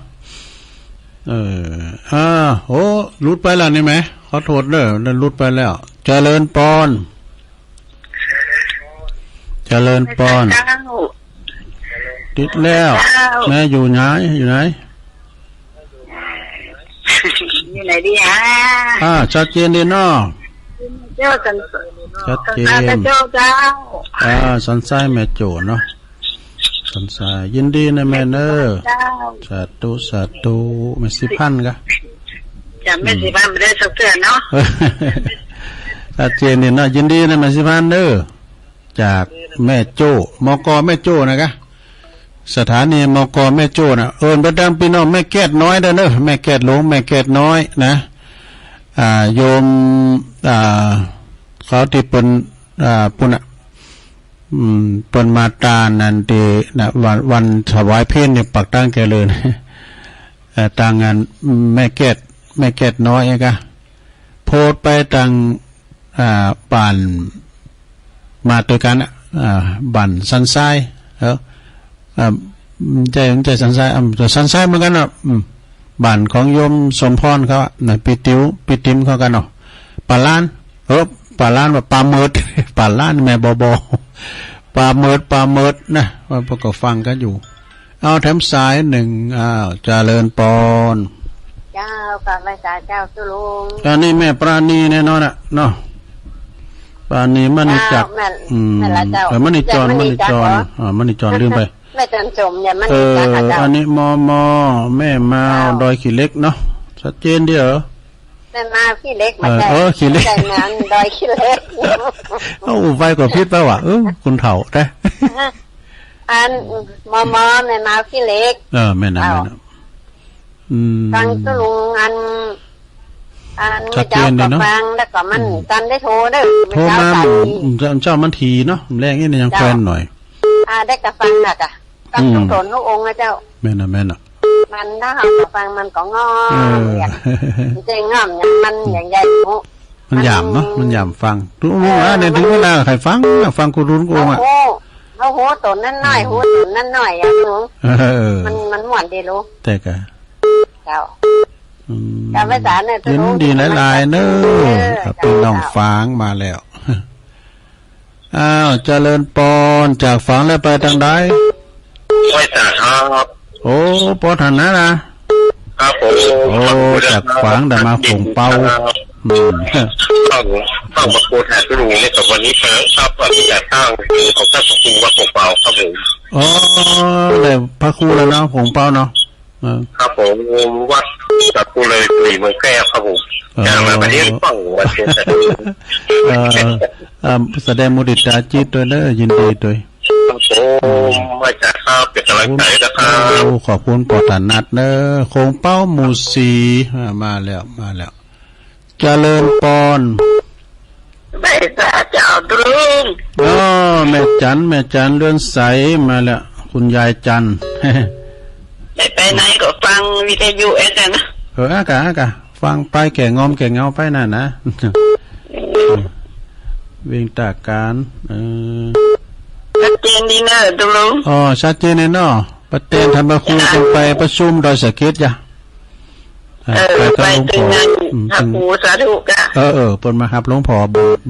โอ้รุดไปแล้วนี่ไหมขอโทษเด้อนั่นรุดไปแล้วเจริญปอนติดแล้วแม่อยู่ไหนอยู่ไหนดีฮะชัดเจนดีเนาะเจ้าสันชัดเจนเจ้าสันไส้แม่โจเนาะสันไส้ยินดีนะแม่เนอสาธุไม่สิพันกะจะไม่สิพันไม่ได้สักเทื่อเนาะชัดเจนนี่เนาะยินดีนะแม่สิพันเนอจากแม่โจมกแม่โจนะคะสถานีมกแม่โจ้นะประดังพี่น้องแม่แก้ดน้อยเด้อเนอะแม่แก้ดหลงแม่แก้ดน้อยนะโยมเขาที่เป็นปุ่นเป็นมาตานันตีนะวันถวายเพลเนี่ยปักตั้งแกเลยต่างงานแม่แก้ดน้อยไงโพสไปต่างป่านมาตัวกันบั่นสันทรายใจสันทรายสันทรายเหมือนกันเนาะบ้านของโยมสมพรเขาน่ะปิติมเขากันเนาะปลาล้านปลาล้านว่าปลาเมิดปลาล้านแม่บปลาเมิดนะว่าพวกก็ฟังกันอยู่เอาแถมสายหนึ่งเจริญปอนเจ้าฝากไว้สาเจ้าสุลุงอันนี้แม่ปราณีแน่นอนอ่ะเนาะปราณีมันจักมันนี่จรลืมไปแม่จันจมเนี่ยมันอันนี้มแม่มาดอยขี้เล็กเนาะชัดเจนเดียวแม่มาขี้เล็กมาขี้เล็กแต่งานดอยขี้เล็กไฟกว่าพิษไปว่ะคุณเฒ่าได้อันมแม่มาขี้เล็กแม่นะฟังตุลุงอันเจ้าก็ฟังแล้วก็มันกันได้โทรได้โทรมาเจ้ามันทีเนาะแรงนี่ยังแฟนหน่อยได้กระฟังน่ะจ้ะตั้งตนทุกองค์นะเจ้าแม่น่ะมันถ้าหากฟังมันก็งอจริงง่อมมันอย่างใหญ่มันหยามเนาะมันหยามฟังรู้ว่าในถึงเวลาใครฟังกูรู้กูอ่ะเขาหัวตนนั่นหน่อยหัวตนนั่นหน่อยอ่ะหนูมันหวานดีรู้แต่กะเจ้าการไม่สารเนี่ยยินดีหลายๆเนอะเป็นน้องฟางมาแล้วเจริญปอนจากฝังแล้วไปทางใดไม่จ่าครับโอ้ปอทันนะครับผมโอ้จากฝังแต่มาผงเป้าตั้งมาโคแทนก็รู้เนี่ยกับวันนี้ครับวันนี้จะตั้งของท่านพระครูวัดผงเป้าครับผมเลยพระครูแล้วเนาะผงเป้าเนาะครับผมวัดจากกูเลยปรีเมืองแก้วครับผม อย่างมาประเดี๋ยวป้องวันเสาร์แสดงมุดิตาจิตด้วยเด้อยินดีด้วยโอ้มาจากข้าวเป็นกำลังใจนะครับขอบคุณปอฐานัดเด้อคงเป้าหมู่สีมาแล้วเจริญปอนไม่ทราบเจ้าตรุงแม่จันเลื่อนใสมาแล้วคุณยายจันไปไหนก็ฟังวิทยุเองนะอากะฟังไปแก่งอมแก่เงาไปน่ะนะวิ่งตาการชัดเจนดีเนอะตรุงชัดเจนแน่นอนประเด็นทำมาคุยกันไปประชุมโดยสกิดจ้ะไปถึงงานหักหูสาธุกะปนมาครับหลวงพ่อ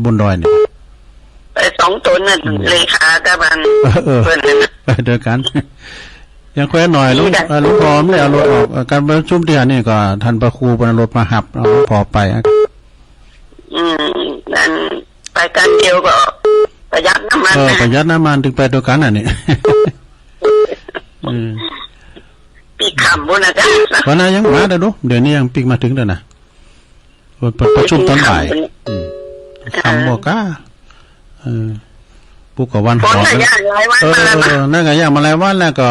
บนดอยเนี่ยไป2 ตนน่ะเลขากับมันเพิ่นไปเดินกันยังแค่หน่อยลูกพร้อมเลยเอารถออกการประชุมที่นี่ก็ท่านประครูบรรรถมาหับเอาพอไปนั่นไปกันเดียวก็ประหยัดน้ำมันประหยัดน้ำมันถึงไปตัวกันนี่ปีขำบุญนะจ๊ะวันนั้นยังมาเดี๋ยวนี้ยังปีกมาถึงเดี๋ยวนะประชุมตอนบ่ายขำบอกก้าปุ๊กกับวันหอนั่นก็ย่างมาหลายวันแล้วก็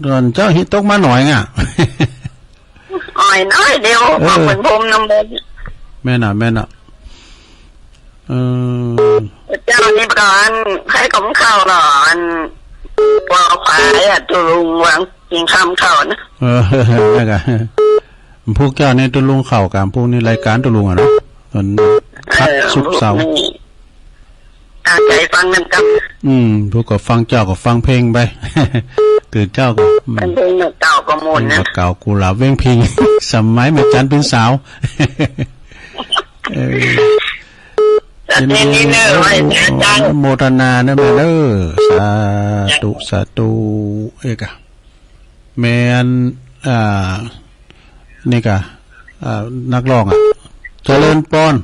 เดือนเจ้าฮิตกมาหน่อยไงน้อยเดียวเหมือนพรมน้ำมันแม่น่ะเจ้านี่ก่อนใครของข้าวหรอปอควายตุลุงวางกินคำข้าวนะนั่นก็พวกเจ้านี่ตุลุงเข่ากับพวกนี้รายการตุลุงอ่ะเนาะคัดซุปเสาใจฟังนั่นกับพวกก็ฟังเจ้าก็ฟังเพลงไปตื่นเจ้าก็เป็นเพลงเก่าก็มนนะเก่ากูหลาเว้งพิงสมัยแม่จันเป็นสาวยินดีเนอะไว้อาจารย์โมทนานะแม่เด้อสาธุเอกะแม่นนี่กะนักร้องเจริญปอน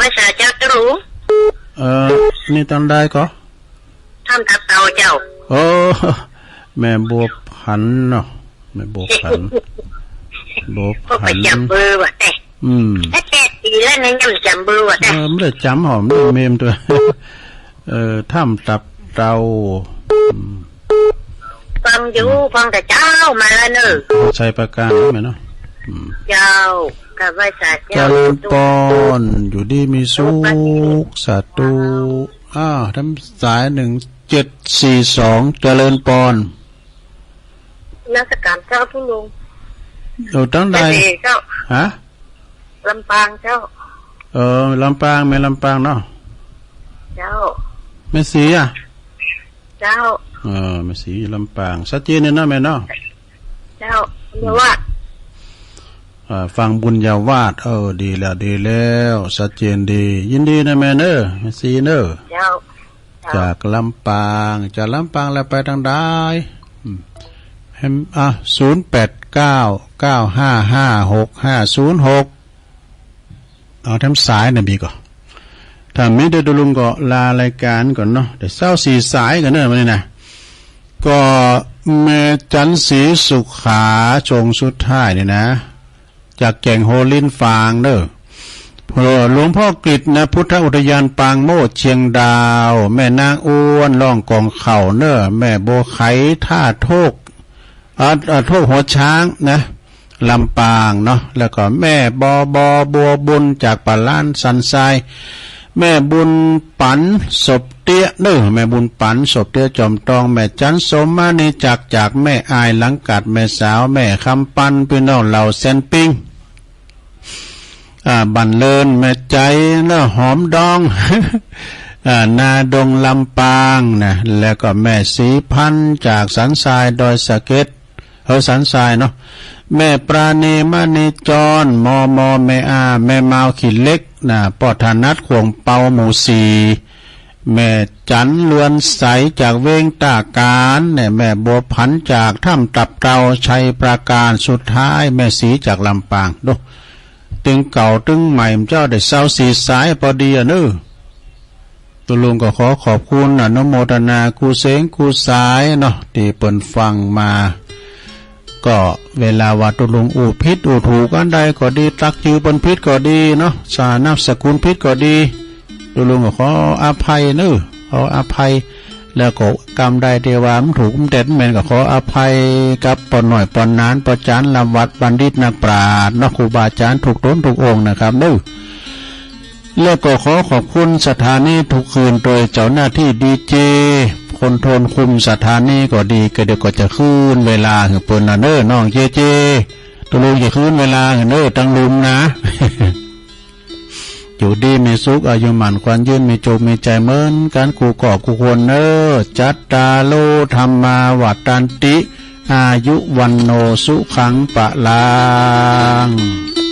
ภาษาเจ้าตรูนี่ตอนได้ก็ทำตับเตาเจ้าแม่บัวผันเนาะแม่บัวผันไปจับเบอร์ว่ะแต่ปีแล้วนี่ยังจำเบอร์ว่ะแต่ไม่ได้จำหอมเมมตัวถ้ำตับเตาฟังแต่เจ้ามาแล้วเนอะใช้ประการไหมเนาะเจ้ากับภาษาเจ้าปอนอยู่ดีมีสุขสาธุทำสาย1742เจริญปอนนักการเจ้าทุลุงเราตั้งใดฮะลำปางเจ้าลำปางไม่ลำปางเนาะเจ้าไม่สีเจ้าไม่สีลำปางชัดเจนเนี่ยนะแม่เนาะเจ้าเดี๋ยวว่าฟังบุญญาวาดดีแล้วชัดเจนดียินดีนะแม่เนอไม่สีเนอจากลำปางแล้วไปทางใด0899556506เอาทำสายนะบีก่อนถ้าไม่ได้ดูลุงก็ลารายการก่อนเนาะเดี๋ยว4 สายกันเนอะวันนี้นะก็แม่จันศรีสุขาชงสุดท้ายเนี่ยนะจากแก่งโฮลินฟางเด้อหลวงพ่อกฤษนะพุทธอุทยานปางโมดเชียงดาวแม่นางอ้วนล่องกองเข่าเนอะแม่โบไขท่าโทกโทกหัวช้างนะลำปางเนาะแล้วก็แม่บัวบุญจากป่าล้านสันทรายแม่บุญปันศพเตี้ยเนอะแม่บุญปันศพเตี้ยจอมตองแม่จันสมมานีจากแม่อายหลังกัดแม่สาวแม่คำปันพี่น้องเหล่าแซนปิงบันเลินแม่ใจแล้วหอมดองนาดงลำปางนะแล้วก็แม่สีพันจากสันทรายดอยสะเก็ดสันทรายเนาะแม่ปราณีมณีจรมแม่แม่เมาขีดเล็กนะปอฐานัดขวงเปาหมู่4แม่จันเลือนใสจากเวงตาการเนี่ยแม่บัวผันจากถ้ำตับเตาชัยประการสุดท้ายแม่สีจากลำปางดูตึงเก่าตึงใหม่เจ้าได้4 สายพอดีเนอะตัวลุงก็ขอบคุณอนุโมทนาครูเสงครูสายเนาะที่เปิ่นฟังมา ก็เวลาว่าตุลุงอูพิษอูถูกอันใดก็ดีตักจือบนพิษก็ดีเนาะสานับสกุลพิษก็ดีตุลุงก็ขออภัยเนอะขออภัยแล้วก็กรรมใดเทวามนถูกมันเด็ดแม่นก็ขออภัยกับปอนหน่อยปอนนานปอจานลำวัดบัณฑิตนักปราชญ์นักครูบาอาจารย์ถูกต้นถูกองค์นะครับเนอะแล้วก็ขอขอบคุณสถานีทุกคืนโดยเจ้าหน้าที่ดีเจคนโทนคุมสถานีก็ดีก็เดี๋ยวก็จะคืนเวลาคือเปิ้นน่ะเน้อน้องเจเจตัวลุงจะคืนเวลาเน้อตั้งลุมนะ อยู่ดีมีสุขอายุหมันควันยืนมีโจมีใจเหมือนกันกูก่อกูควรเน้อจัตตาโลธรรมาวัฏตันติอายุวันโนสุขังปะลัง